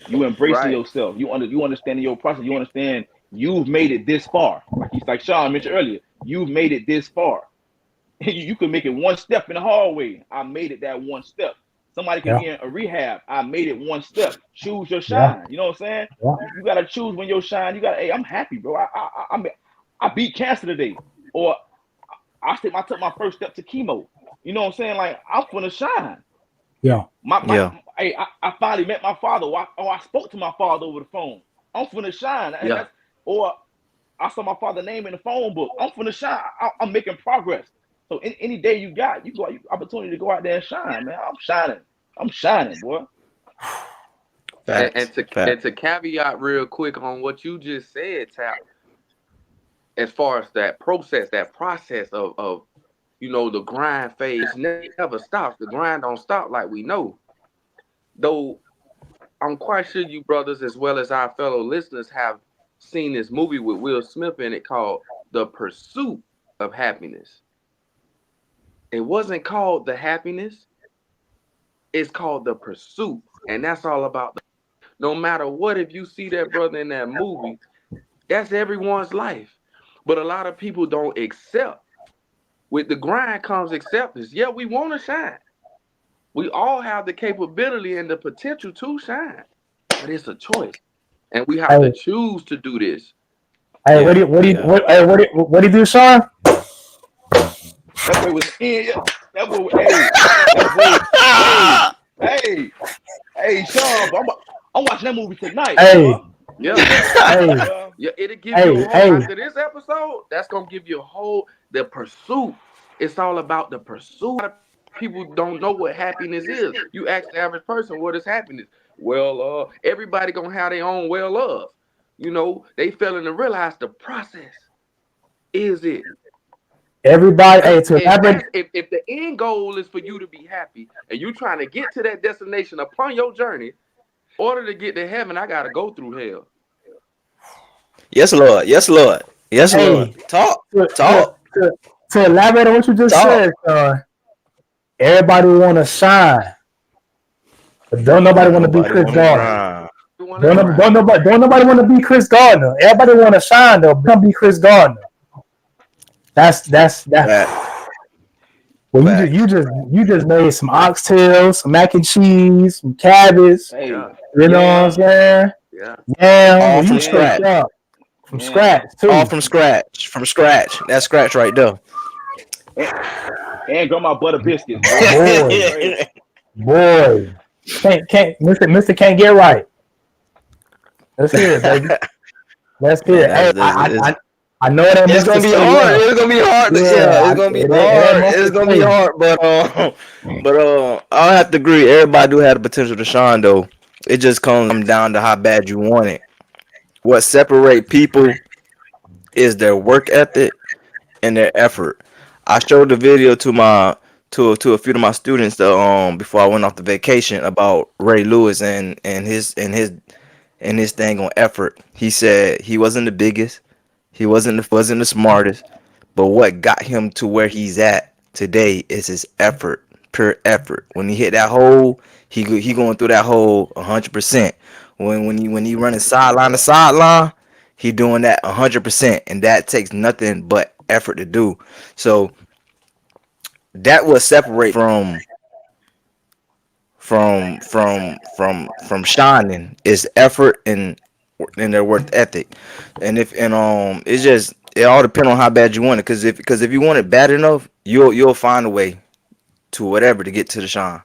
You embracing Right. yourself. You understanding your process. You understand you've made it this far. Like Sean mentioned earlier, you've made it this far. You could make it one step in the hallway. I made it that one step. Somebody could Yeah. be in a rehab. I made it one step. Choose your Yeah. shine. You know what I'm saying? Yeah. You got to choose when your shine. You got to, hey, I'm happy, bro. I beat cancer today. Or I took my first step to chemo. You know what I'm saying? Like, I'm finna shine. Yeah. Yeah. Hey, I finally met my father. I spoke to my father over the phone. I'm finna shine. And Yeah. that's, or I saw my father's name in the phone book. I'm finna shine. I'm making progress. So any day you got, you opportunity to go out there and shine, man. I'm shining. I'm shining, boy. And, Facts. and to and Facts. to caveat real quick on what you just said, Tap, as far as that process of The grind phase never stops. The grind don't stop like we know. Though I'm quite sure you brothers, as well as our fellow listeners, have seen this movie with Will Smith in it called The Pursuit of Happiness. It wasn't called The Happiness, it's called The Pursuit. And that's all about no matter what, if you see that brother in that movie, that's everyone's life. But a lot of people don't accept. With the grind comes acceptance. Yeah, we want to shine. We all have the capability and the potential to shine, but it's a choice, and we have to Hey, choose to do this. hey, Yeah, yeah. what do you do, Sean? That boy was in. That boy. Hey, that boy. Hey, hey, hey, Sean. Bro, I'm watching that movie tonight, Hey, boy. You Yeah, ain't never lied, hey, bro. yeah, it'll give you a hey, whole hey. after this episode. That's gonna give you a whole the pursuit. It's all about the pursuit. A lot of people don't know what happiness is. You ask the average person, what is happiness? Well, everybody gonna have their own well of. They failing to realize the process is it. Everybody, And hey, to if elaborate, if the end goal is for you to be happy and you trying to get to that destination upon your journey, in order to get to heaven, I gotta go through hell. Yes, Lord. Yes, Lord. Yes, Lord. hey, Talk. to, to, Talk. to, to elaborate on what you just Talk. said, everybody want to shine, but don't nobody Don't want to be nobody Chris want to Gardner. grind. You want to grind. Don't nobody want to be Chris Gardner. Everybody want to shine though. But don't be Chris Gardner. That's that. Facts. Well, Facts. you just made some oxtails, some mac and cheese, some cabbage. Hey, Yeah, You know what I'm yam, saying? yeah, Yeah, All well, you from cooked yam, scratch. up from yam, scratch All too. from scratch. From scratch. That's scratch right there. and, and grandma butter biscuits, boy. Boy, Crazy. boy, can't Mister can't get right. Let's hear it, baby. Let's hear Man, it. Hey, I know it ain't it's much to gonna be say. hard. Yeah, It's gonna be hard. Yeah, yeah, it's gonna be it ain't hard. much It's to gonna be say. hard. But I have to agree. Everybody do have the potential to shine, though. It just comes down to how bad you want it. What separate people is their work ethic and their effort. I showed the video to a few of my students before I went off the vacation about Ray Lewis and his thing on effort. He said he wasn't the biggest, he wasn't the smartest, but what got him to where he's at today is his effort, pure effort. When he hit that hole, he going through that hole 100%. When he running sideline to sideline, he doing that 100%, and that takes nothing but effort to do. So that will separate from shining is effort and their work ethic. And it's just it all depends on how bad you want it. Because if you want it bad enough, you'll find a way to whatever to get to the shine.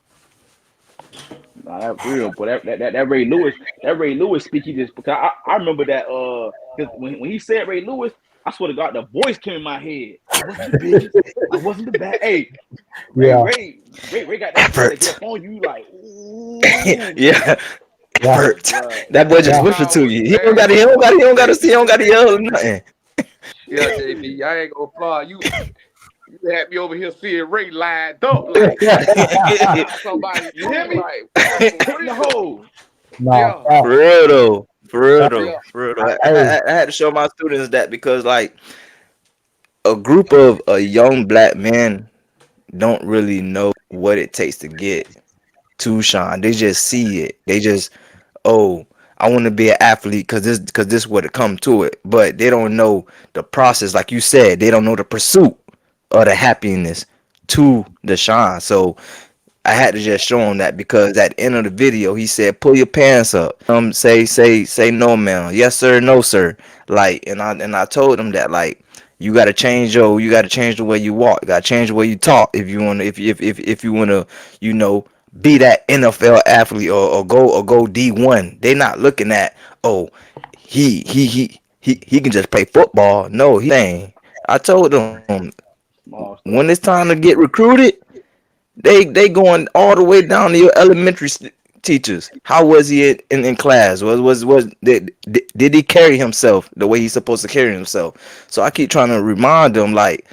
Nah, that real, but that Ray Lewis speak, he just because I remember that because when he said Ray Lewis, I swear to God, the voice came in my head. I wasn't the biggest, I wasn't the bad. Hey, Yeah, Ray got that voice that get Effort. up on you like, ooh, Yeah, yeah, hey, effort. bro, That boy just yeah. whisper to you. He don't I got ain't to. He gonna don't got. fly, He don't got to see. He JB. don't got to yell or nothing. Yeah, JB, I ain't gonna fly. You had me over here seeing Ray lined up like somebody you hear too, me? like whoa, for Hitting the real. hole. No, Yeah, yeah, For real though. For real yeah. though. yeah, For real though. Hey, I had to show my students that because like a group of young black men don't really know what it takes to get to shine. They just see it. They just, oh, I want to be an athlete because this would come to it. But they don't know the process. Like you said, they don't know the pursuit of the happiness to the shine. So I had to just show him that because at the end of the video he said, "Pull your pants up." Say no, man. Yes, sir. No, sir. Like, and I told him that like you gotta change the way you walk. You gotta change the way you talk if you wanna if you wanna you know be that NFL athlete or go D1. They not looking at, oh, he can just play football. No, he saying. I told them Small when stuff. it's time to get recruited, they going all the way down to your elementary teachers. How was he in class? Did he carry himself the way he's supposed to carry himself? So I keep trying to remind them like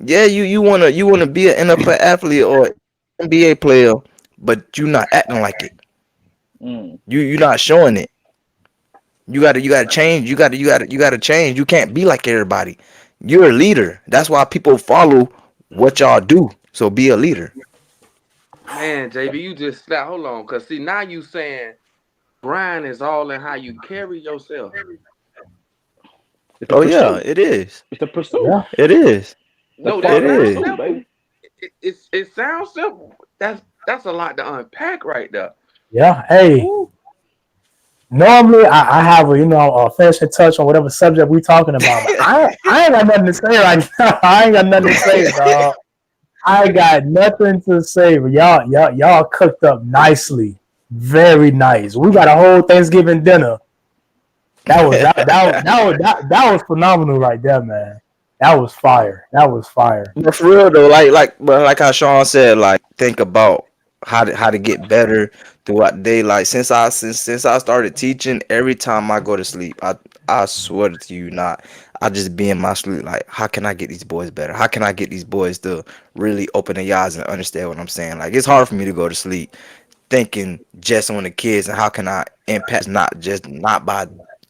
Yeah, you wanna be an NFL athlete or NBA player, but you not acting like it. Mm. You not showing it. You gotta change. You gotta change. You can't be like everybody. You're a leader. That's why people follow what y'all do. So be a leader. Man, JB, you just slap. Hold on, cause see now you saying grind is all in how you carry yourself. It's a Oh yeah, pursuit. it is. It's a pursuit. Yeah, It is. It's a No, that part It of the sounds is. pursuit, simple. baby. It sounds simple. That's a lot to unpack right there. yeah. Hey, Woo. normally I have a a finishing touch on whatever subject we talking about, but I ain't got nothing to say right now. I ain't got nothing to say, dog. I got nothing to say, but y'all cooked up nicely, very nice. We got a whole Thanksgiving dinner. That was phenomenal right there, man. That was fire. That was fire. But for real though, like how Sean said, like think about how to get better throughout the day. Like since I started teaching, every time I go to sleep, I swear to you not, I just be in my sleep like, how can I get these boys better? How can I get these boys to really open their eyes and understand what I'm saying? Like it's hard for me to go to sleep thinking just on the kids and how can I impact not by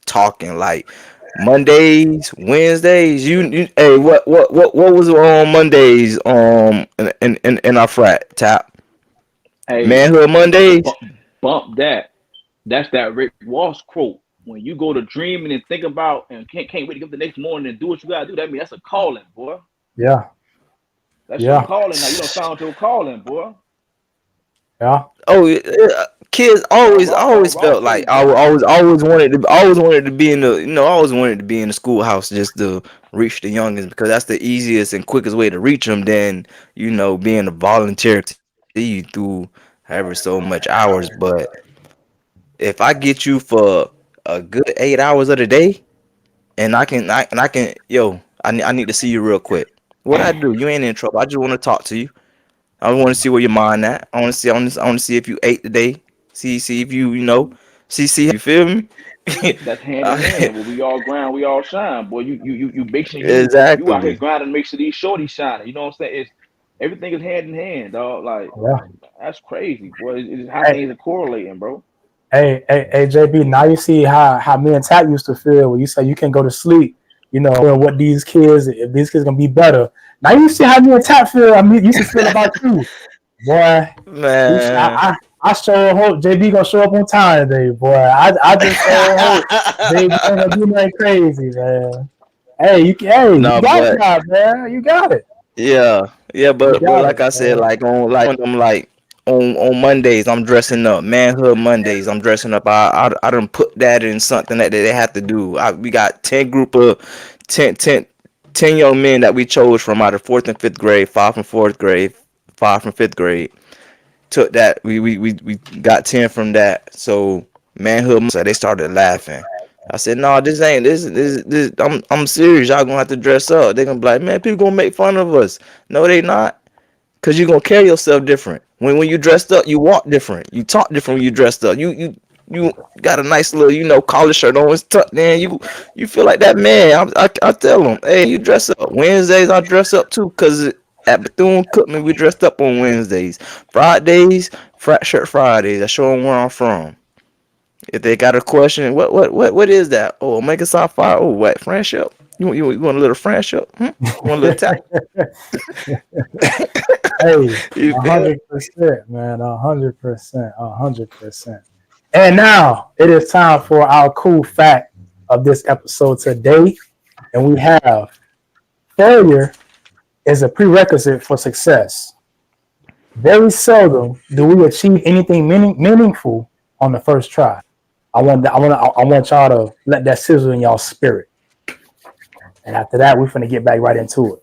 talking like Mondays, Wednesdays. Hey, what was on Mondays? In our frat tap Hey, manhood Mondays. bump that. That's that Rick Ross quote. When you go to dreaming and think about and can't wait to get up the next morning and do what you gotta do, that means that's a calling, boy. Yeah, That's your yeah, calling now. You don't found your calling, boy. yeah, Oh, yeah, kids always Ross felt say, like boy. always wanted to be in the I always wanted to be in the schoolhouse just to reach the youngins because that's the easiest and quickest way to reach them than being a volunteer to see you through however so much hours. But if I get you for a good 8 hours of the day and I can I need to see you real quick. What I do? You ain't in trouble. I just want to talk to you. I want to see where your mind at. I want to see if you ate today. See if see how you feel me. That's hand in hand. When we all grind, we all shine, boy. You make sure you out here Exactly. grinding to make sure these shorties shining. You know what I'm saying? It's everything is hand in hand, dog. Like yeah. that's crazy, boy. It's how Hey, things are correlating, bro. hey, JB. Now you see how me and Tat used to feel when you say you can go to sleep. What these kids, if these kids gonna be better. Now you see how me and Tat feel. I mean, used to feel about you, boy. Man. I sure hope JB gonna show up on time today, boy. I just sure hope JB ain't gonna do nothing crazy, man. Hey, you No, got it but now, man. You got it. yeah, yeah, You but got it, like I said, man. like on them on Mondays, I'm dressing up. Manhood Mondays, I'm dressing up. I done put that in something that they have to do. We got 10 young men that we chose from out of fourth and fifth grade, five from fourth grade, five from fifth grade. Took that we got 10 from that. So manhood, so they started laughing. I said, no, this ain't this. I'm serious. Y'all gonna have to dress up. They gonna be like, man, people gonna make fun of us. No, they not. Cause you gonna carry yourself different. When you dressed up, you walk different. You talk different when you dressed up. You got a nice little collar shirt on. It's tucked in. You feel like that man. I tell them, hey, you dress up. Wednesdays I dress up too. Cause at Bethune Cookman we dressed up on Wednesdays. Fridays, frat shirt Fridays. I show them where I'm from. If they got a question, what is that? Oh, Omega Psi Phi. Oh, what friendship? You want a little friendship? You want a little tap? Hey, You feel? 100%, man. 100%, 100%. And now it is time for our cool fact of this episode today, and we have failure is a prerequisite for success. Very seldom do we achieve anything meaningful on the first try. I want y'all to let that sizzle in y'all spirit. And after that, we're gonna get back right into it.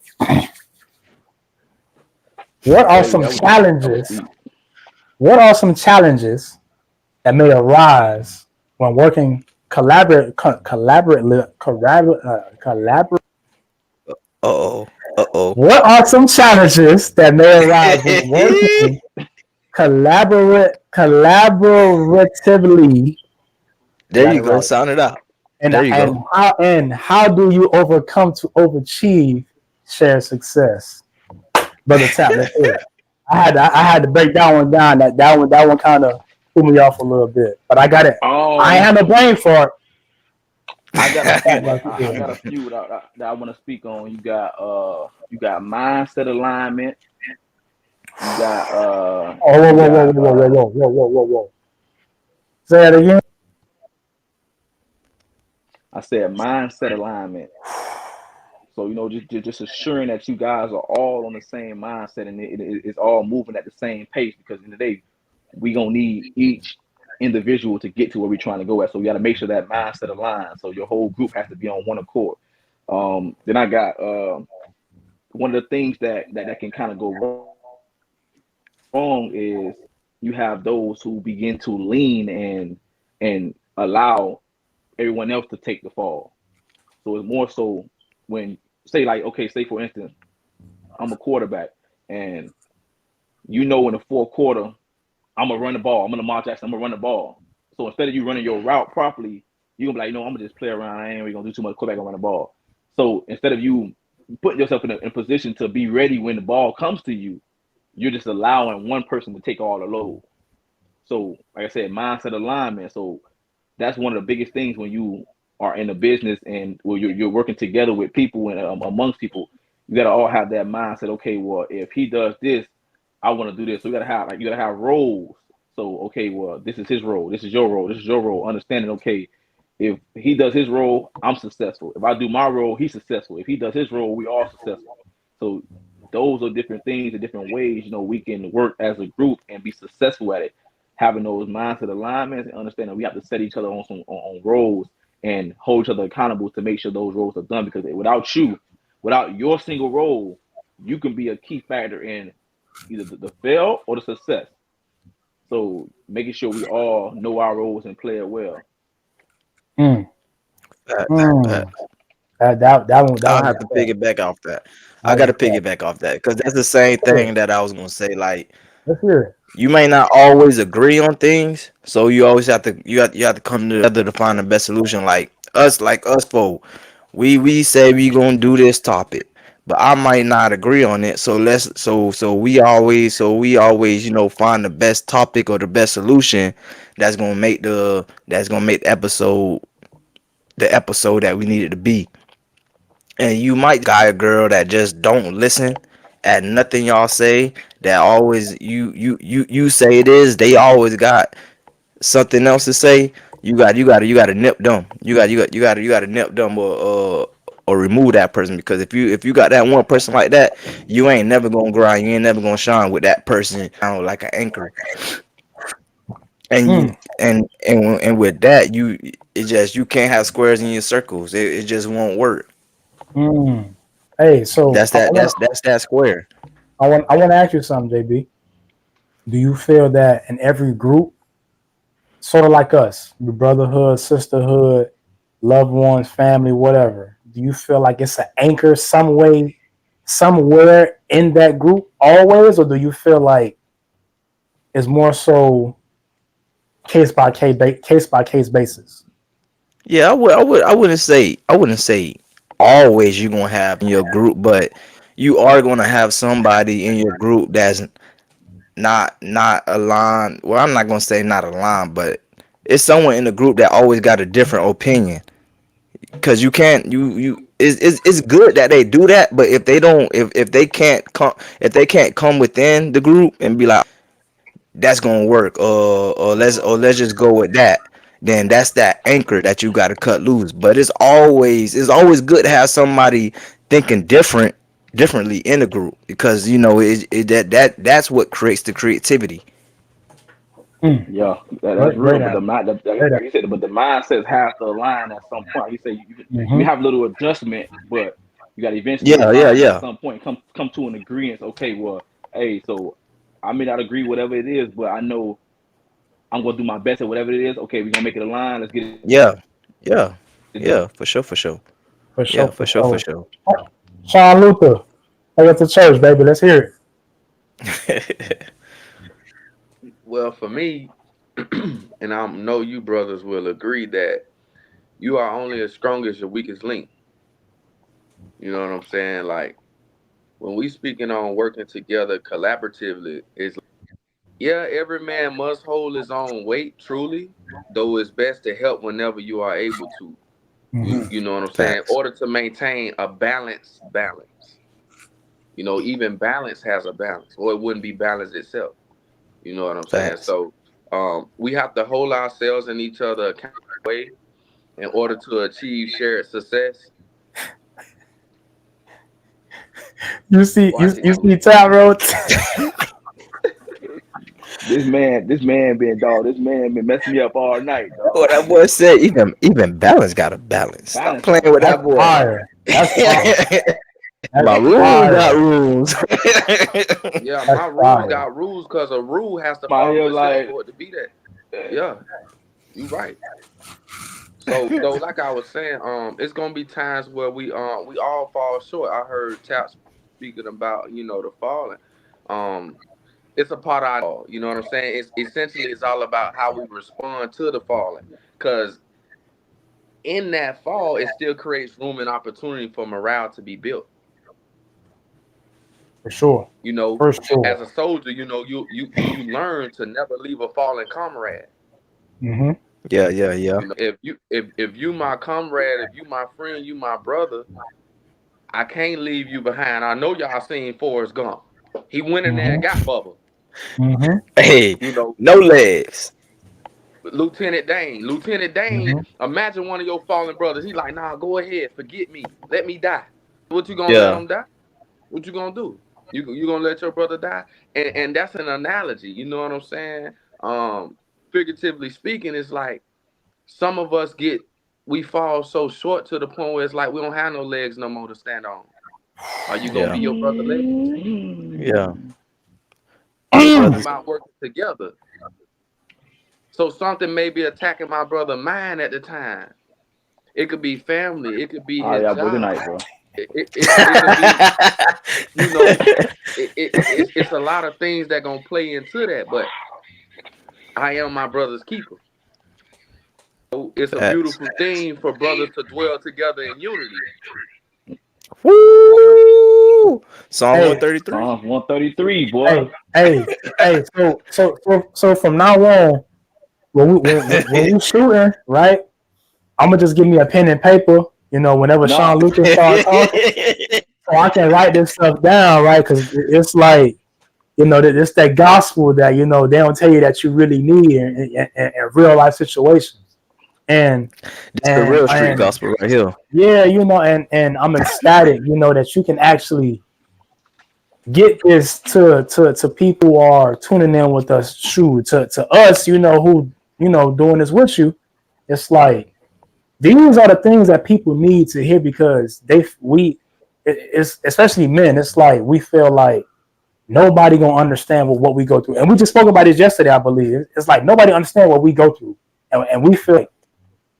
What are Hey, some that was deep. That was challenges? deep. What are some challenges that may arise when working collaborate? Uh-oh. Uh-oh. What are some challenges that may arise when working collaboratively? I There got it you go. right. Sound it out. And There you and go. how do you overcome to overachieve shared success. Brother Tap, let's hear it. I had to break that one down. That one kind of threw me off a little bit, but I got it. I ain't Um, had no brain for it. I got a Tap, few. let's I hear got it. a few that I want to speak on. You got mindset alignment. Oh, whoa, You whoa, whoa, got whoa, whoa, whoa, whoa, whoa, whoa, whoa. Say that again. I said mindset alignment. So just assuring that you guys are all on the same mindset and it's all moving at the same pace because in the day we gonna need each individual to get to where we're trying to go at. So we got to make sure that mindset aligns. So your whole group has to be on one accord. Then I got one of the things that can kind of go wrong is you have those who begin to lean and allow everyone else to take the fall. So it's more so when say like okay, say for instance, I'm a quarterback and in the fourth quarter I'm gonna run the ball. I'm gonna Lamar Jackson. I'm gonna run the ball. So instead of you running your route properly, you're gonna be like, no, I'm gonna just play around. I ain't really gonna do too much quarterback and run the ball. So instead of you putting yourself in a position to be ready when the ball comes to you, you're just allowing one person to take all the load. So like I said, mindset alignment. So that's one of the biggest things when you are in a business and well, you're working together with people and amongst people. You got to all have that mindset. Okay, well, if he does this, I want to do this. So you got to have roles. So okay, well, this is his role. This is your role. This is your role. Understanding. Okay, if he does his role, I'm successful. If I do my role, he's successful. If he does his role, we all successful. So those are different things and different ways. We can work as a group and be successful at it having those mindset alignments and understanding we have to set each other on on roles and hold each other accountable to make sure those roles are done. Because without your single role, you can be a key factor in either the fail or the success. So making sure we all know our roles and play it well. Mm, Facts, mm. facts. That one I'll have was to tough. piggyback off that. That I got was to tough. piggyback off that because that's the same Let's hear it. thing that I was gonna say. Like Let's hear it. you may not always agree on things, so you always have to come together to find the best solution. Like us four, we say we gonna do this topic, but I might not agree on it. So we always find the best topic or the best solution that's gonna make the episode that we needed to be. And you might just got a girl that just don't listen at nothing y'all say. That always you say it is. They always got something else to say. You got to nip them. You got to nip them or remove that person because if you got that one person like that, you ain't never gonna grind. You ain't never gonna shine with that person. Like an anchor. And Mm, and with that you can't have squares in your circles. It just won't work. mm. Hey, so That's that. That's that square. I want to ask you something, JB. Do you feel that in every group, sort of like us, your brotherhood, sisterhood, loved ones, family, whatever, do you feel like it's an anchor some way, somewhere in that group always, or do you feel like it's more so case by case basis? Yeah, I wouldn't say always you're gonna have in your group, but you are gonna have somebody in your group that's not aligned. Well, I'm not gonna say not aligned, but it's someone in the group that always got a different opinion. Cause you can't you it's good that they do that, but if they don't if they can't come within the group and be like, that's gonna work, or let's just go with that, then that's that anchor that you gotta cut loose. But it's always good to have somebody thinking differently in the group because that's what creates the creativity. Mm, Yeah, that's great, real. great But answer. Great like answer. you said, but the mindsets have to align at some point. Like you say you Mm-hmm. have a little adjustment, but you got to eventually Yeah, yeah, align at yeah, some point. Come to an agreement. Okay, well, hey, so I may not agree whatever it is, but I know I'm gonna do my best at whatever it is. Okay, we're gonna make it align. Let's get it done. yeah, yeah, yeah, for sure, for sure. For Yeah, sure, for for sure, for sure. sure. Sean Luther, take us to church, baby. Let's hear Well, for me, and I know you brothers will agree that you are only as strong as your weakest link. You know what I'm saying? Like when we speaking on working together collaboratively, is yeah, every man must hold his own weight, truly, though it's best to help whenever you are able to. You Mm-hmm. you know what I'm saying? In Facts. order to maintain a balanced balance. Even balance has a balance, or it wouldn't be balance itself. You know what I'm saying? Facts. So we have to hold ourselves and each other accountable way in order to achieve shared success. You Watch it. see Tap Road. This man been dog. This man been messing me up all night, dog. What that boy said, even balance got a balance. Stop Balance playing got a with That's that balance, boy. dog. fire. That's fire. That's My rules got fire. rules. Yeah, That's my rules fire. got rules because a rule has to My follow here itself like, for it to be that. Yeah, you right. So though, like I was saying, it's gonna be times where we all fall short. I heard Tap speaking about the falling. Um, it's a part of our, you know what I'm saying. It's essentially it's all about how we respond to the falling, because in that fall, it still creates room and opportunity for morale to be built. For sure. You know, For sure. as a soldier, you learn to never leave a fallen comrade. Mm-hmm. Yeah, yeah, yeah. If you my comrade, if you my friend, you my brother, I can't leave you behind. I know y'all seen Forrest Gump. He went in there and Mm-hmm. got Bubba. Mm-hmm. Hey, You know, no legs. Lieutenant Dane. Lieutenant Dane, Mm-hmm. imagine one of your fallen brothers. He like, nah, go ahead, forget me. Let me die. What you gonna let Yeah. him die? What you gonna do? You gonna let your brother die? And that's an analogy. You know what I'm saying? Um, Figuratively speaking, it's like some of us we fall so short to the point where it's like we don't have no legs no more to stand on. Are you gonna Yeah. be your brother leg? Yeah. Your Talking Mm. brothers. about working together. So something may be attacking my brother mind at the time. It could be family. It could be all right, his y'all, bro. Good job. night, bro. It could be, you know, it's a lot of things that gonna play into that. But I am my brother's keeper. So it's a Facts. beautiful thing for brothers to dwell together in unity. Woo! Psalm Hey, 133. Psalms 133, boy. hey. So from now on, when we shooting, right? I'm gonna just give me a pen and paper. Whenever Sean Nah, Lucas start talking, so I can write this stuff down, right? Because it's like it's that gospel that they don't tell you that you really need in real life situations. And This the and real street and gospel right here. yeah, and I'm ecstatic, that you can actually get this to people who are tuning in with us. True to us, who doing this with you. It's like these are the things that people need to hear because it's especially men. It's like we feel like nobody gonna understand what we go through, and we just spoke about this yesterday. I believe it's like nobody understand what we go through, and we feel like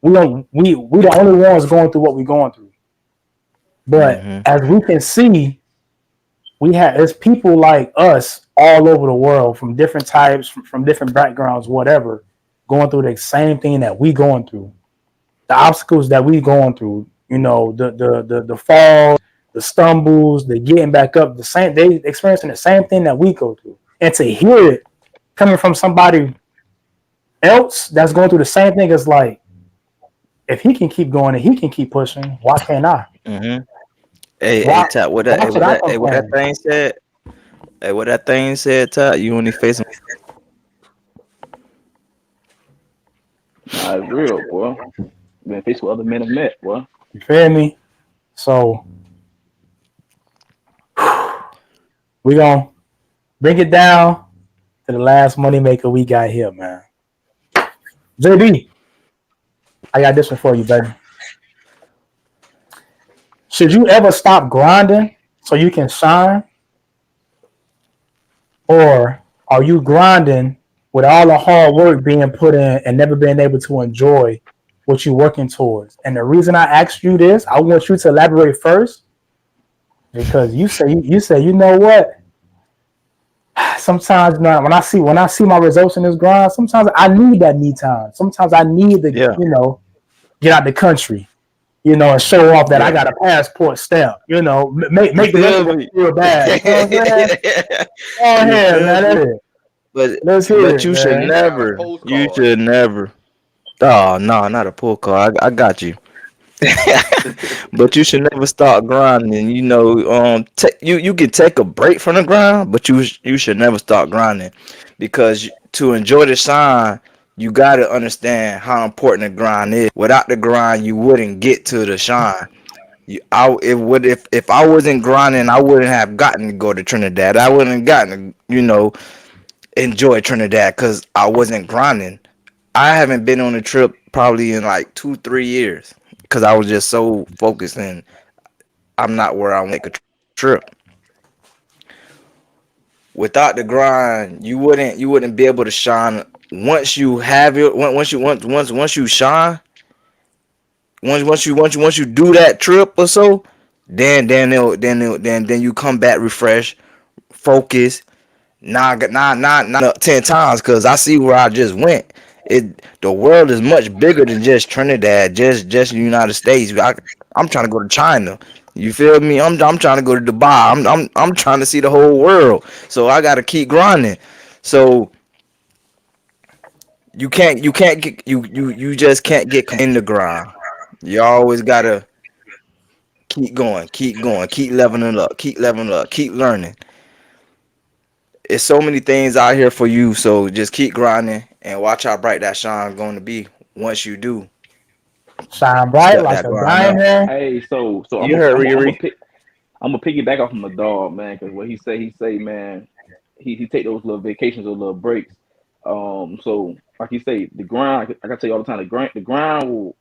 we the only ones going through what we're going through. But Hmm. as we can see, there's people like us all over the world from different types, from different backgrounds, whatever, going through the same thing that we going through, the obstacles that we going through, the falls, the stumbles, the getting back up, the same they experiencing the same thing that we go through. And to hear it coming from somebody else that's going through the same thing is like, if he can keep going and he can keep pushing, why can't I? Hmm. Hey, Why Tap, why should I what that complain? thing said? Hey, what that thing said, Tap? You only facing. nah, it's real, boy. Been faced with other men have met, boy. You feel me? So we gonna bring it down to the last moneymaker we got here, man. JB, I got this one for you, baby. Should you ever stop grinding so you can shine, or are you grinding with all the hard work being put in and never being able to enjoy what you're working towards? And the reason I asked you this, I want you to elaborate first because you say you know what? Sometimes now when I see my results in this grind, sometimes I need that me time. Sometimes I need to Yeah. get out the country. and show off that I Yeah. got a passport stamp. You Make the rest feel of them me? feel bad. You know what I'm saying? Go You ahead, feel man. me? That's it. But Let's hear but it, you should man. He got a never. You postcard. should never. Oh no, not a pull card. I got you. But you should never start grinding. You can take a break from the grind, but you should never start grinding because to enjoy the shine, you gotta understand how important the grind is. Without the grind, you wouldn't get to the shine. If I wasn't grinding, I wouldn't have gotten to go to Trinidad. I wouldn't have gotten to enjoy Trinidad because I wasn't grinding. I haven't been on a trip probably in like 2 3 years because I was just so focused and I'm not where I want to take a trip. Without the grind, you wouldn't be able to shine. Once you have it, once you shine, once you do that trip or so, then you come back refreshed, focused. Not 10 times because I see where I just went. The world is much bigger than just Trinidad, just the United States. I'm trying to go to China. You feel me? I'm trying to go to Dubai. I'm trying to see the whole world. So I gotta keep grinding. So you just can't get in the grind. You always gotta keep going, keep leveling up, keep learning. It's so many things out here for you. So just keep grinding and watch how bright that shine going to be once you do Shine bright step like that a grind up. diamond. Hey, so You heard Riri? I'm gonna piggyback off of my dog, man, because what he say, man, he take those little vacations or little breaks. So like you say, the grind, like I tell you all the time, the grind will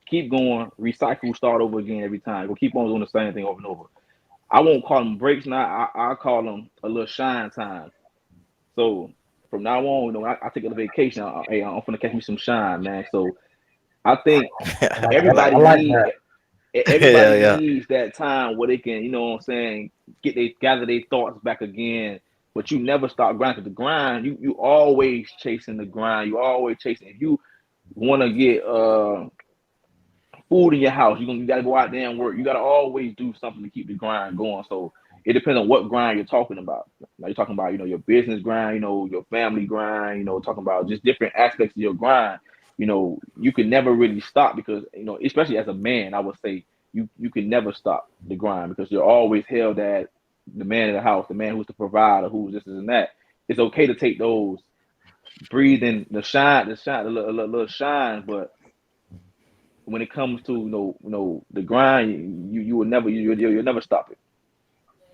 keep going, recycle, start over again every time. We'll keep on doing the same thing over and over. I won't call them breaks now. I call them a little shine time. So from now on, I take a vacation. Hey, I'm gonna catch me some shine, man. So I think I everybody like need that. Yeah, everybody yeah. needs that time where they can, what I'm saying, gather their thoughts back again. But you never stop grinding. 'Cause the grind, you always chasing the grind. You always chasing. If you want to get food in your house. You gotta go out there and work. You gotta always do something to keep the grind going. So it depends on what grind you're talking about. Now you're talking about, your business grind, your family grind, talking about just different aspects of your grind. You can never really stop because, especially as a man, I would say you can never stop the grind because you're always held at the man of the house, the man who's the provider, who's this and that. It's okay to take those breathing, the little shine, but when it comes to the grind, you will never you'll never stop it.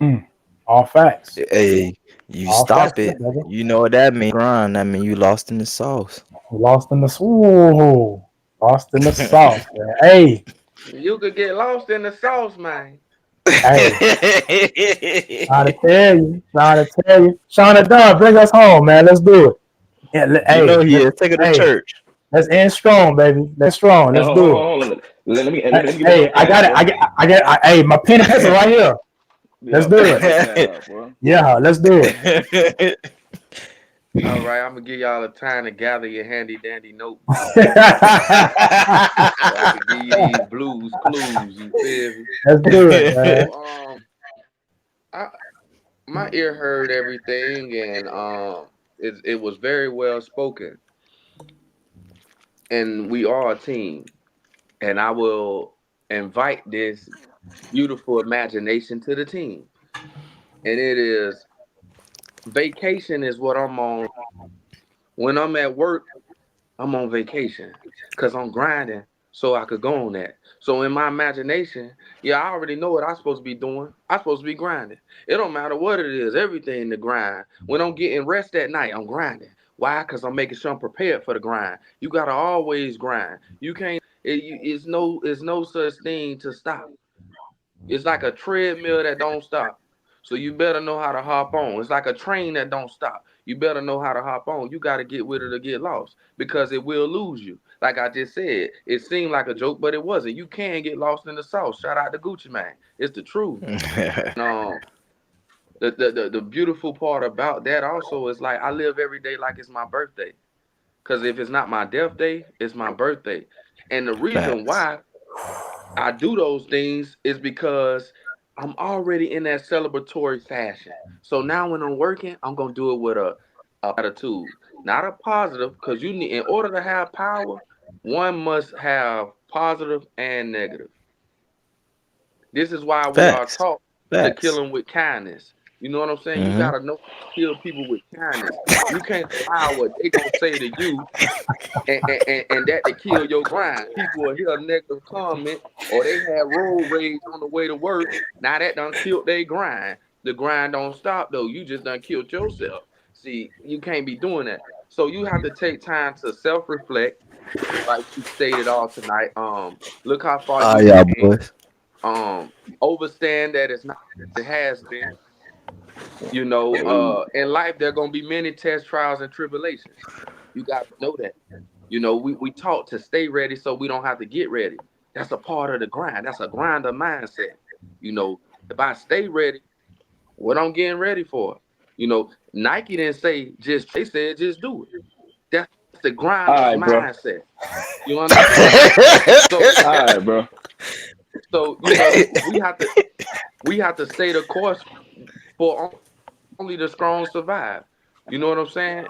Mm, all facts. Hey, you All facts, stop it. brother. You know what that mean? Grind. That mean you lost in the sauce. Lost in the ooh, lost in the sauce, man. Hey, You could get lost in the sauce, man. hey, trying to tell you, trying to tell you. Shauna Dunn, bring us home, man. Let's do it. Yeah, You know he is. Take her to hey, church. let's end strong, baby. Let's strong. And Let's hold, hold, do it. hold on, let me get my Hey, I got notepad, it. bro. Hey, my pen and paper right here. Let's Yeah, do pull that it. notepad up, bro. Yeah, let's do it. All right, I'm gonna give y'all a time to gather your handy dandy notebook so I could give you these blues clues. You feel me? Let's do it, man. So I my ear heard everything, and it was very well spoken, and we are a team, and I will invite this beautiful imagination to the team, and it is vacation is what I'm on when I'm at work. I'm on vacation because I'm grinding so I could go on that. So in my imagination, yeah, I already know what I'm supposed to be doing. I'm supposed to be grinding. It don't matter what it is, everything to grind. When I'm getting rest at night, I'm grinding. Why? Because I'm making sure I'm prepared for the grind. You gotta always grind. You can't. It's no such thing to stop. It's like a treadmill that don't stop. So you better know how to hop on. It's like a train that don't stop. You better know how to hop on. You got to get with it or get lost because it will lose you. Like I just said, it seemed like a joke, but it wasn't. You can get lost in the sauce. Shout out to Gucci Man. It's the truth. The beautiful part about that also is like I live every day like it's my birthday. Cause if it's not my death day, it's my birthday. And the reason Facts. why I do those things is because I'm already in that celebratory fashion. So now when I'm working, I'm gonna do it with a attitude, not a positive, because you need, in order to have power, one must have positive and negative. This is why we are Facts. taught to kill Facts. them with kindness. You know what I'm saying? You Mm-hmm. gotta know how to kill people with kindness. You can't allow what they gonna say to you and that to kill your grind. People will hear a negative comment or they had road rage on the way to work. Now that done killed their grind. The grind don't stop though. You just done killed yourself. See, you can't be doing that. So you have to take time to self-reflect, like we stated all tonight. Look how far Ah, you yeah, came. boys. Overstand that it's not it has been. In life there gonna be many tests, trials, and tribulations. You gotta know that. We taught to stay ready so we don't have to get ready. That's a part of the grind. That's a grinder mindset. If I stay ready, what I'm getting ready for? Nike didn't say they said just do it. That's the All grinder's right, bro. mindset. You understand? So All right, bro. we have to stay the course for only the strong survive. You know what I'm saying?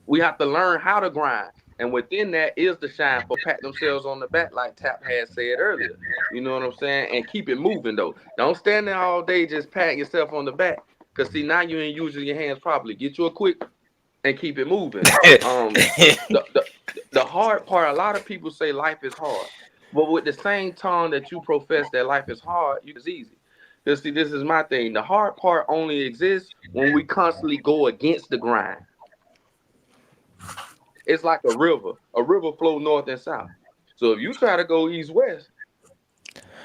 We have to learn how to grind. And within that is the shine for pat themselves on the back, like Tap had said earlier. You know what I'm saying? And keep it moving though. Don't stand there all day just patting yourself on the back. Cause see now you ain't using your hands properly. Get you a quick and keep it moving. Um the the, the hard part, a lot of people say life is hard. But with the same tone that you profess that life is hard, it's easy. Because see, this is my thing. The hard part only exists when we constantly go against the grind. It's like a river. A river flow north and south. So if you try to go east west,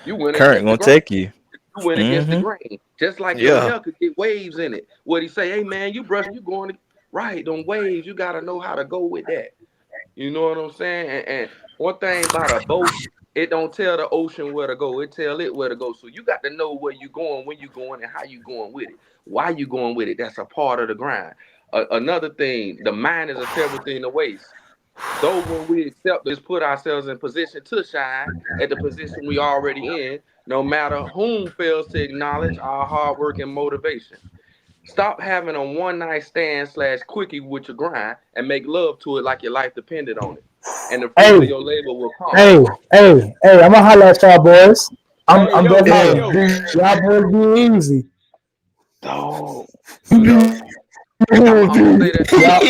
you went Current against the gonna grain. take you. You went against the Mm-hmm. grain. Just like your Yeah. hair could get waves in it. What he say, hey man, you brushing, you going to right, them waves, you gotta know how to go with that. You know what I'm saying? And one thing about a boat, it don't tell the ocean where to go. It tell it where to go. So you got to know where you going, when you going, and how you going with it. Why you going with it? That's a part of the grind. Another thing, the mind is a terrible thing to waste. Though when we accept this, put ourselves in position to shine at the position we already in, no matter whom fails to acknowledge our hard work and motivation. Stop having a one night stand slash quickie with your grind and make love to it like your life depended on it. And the fruits Hey, of your labor will come. hey, I'm gonna holler at y'all boys. Hey, I'm yo, just hey, Yeah. hollering. yo. Y'all boys be easy. Dog. Yup. I'm gonna say that. y'all,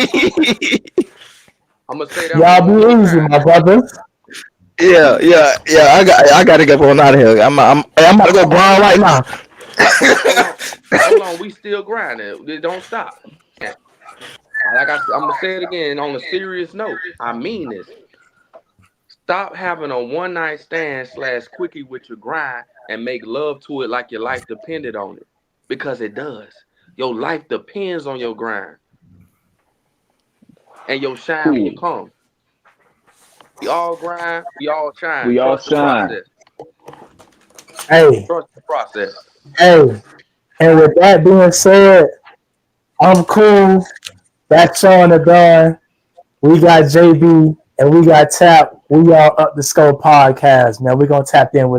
I'm gonna say that y'all one more be easy, time. my brothers. Yeah, yeah, yeah. I gotta get on out of here. I'm about to go grind right now. Hold on, hold on. We still grinding. It don't stop. And I'm gonna say it again on a serious note. I mean this. Stop having a one night stand slash quickie with your grind and make love to it like your life depended on it. Because it does. Your life depends on your grind and your shine will Cool. come. We all grind, we all shine. We all Trust the shine. process. Hey, Trust the process. hey, and with that being said, I'm cool. That's on the Dawn. We got JB and we got Tap. We are Up the Scope podcast, man. We're gonna tap in with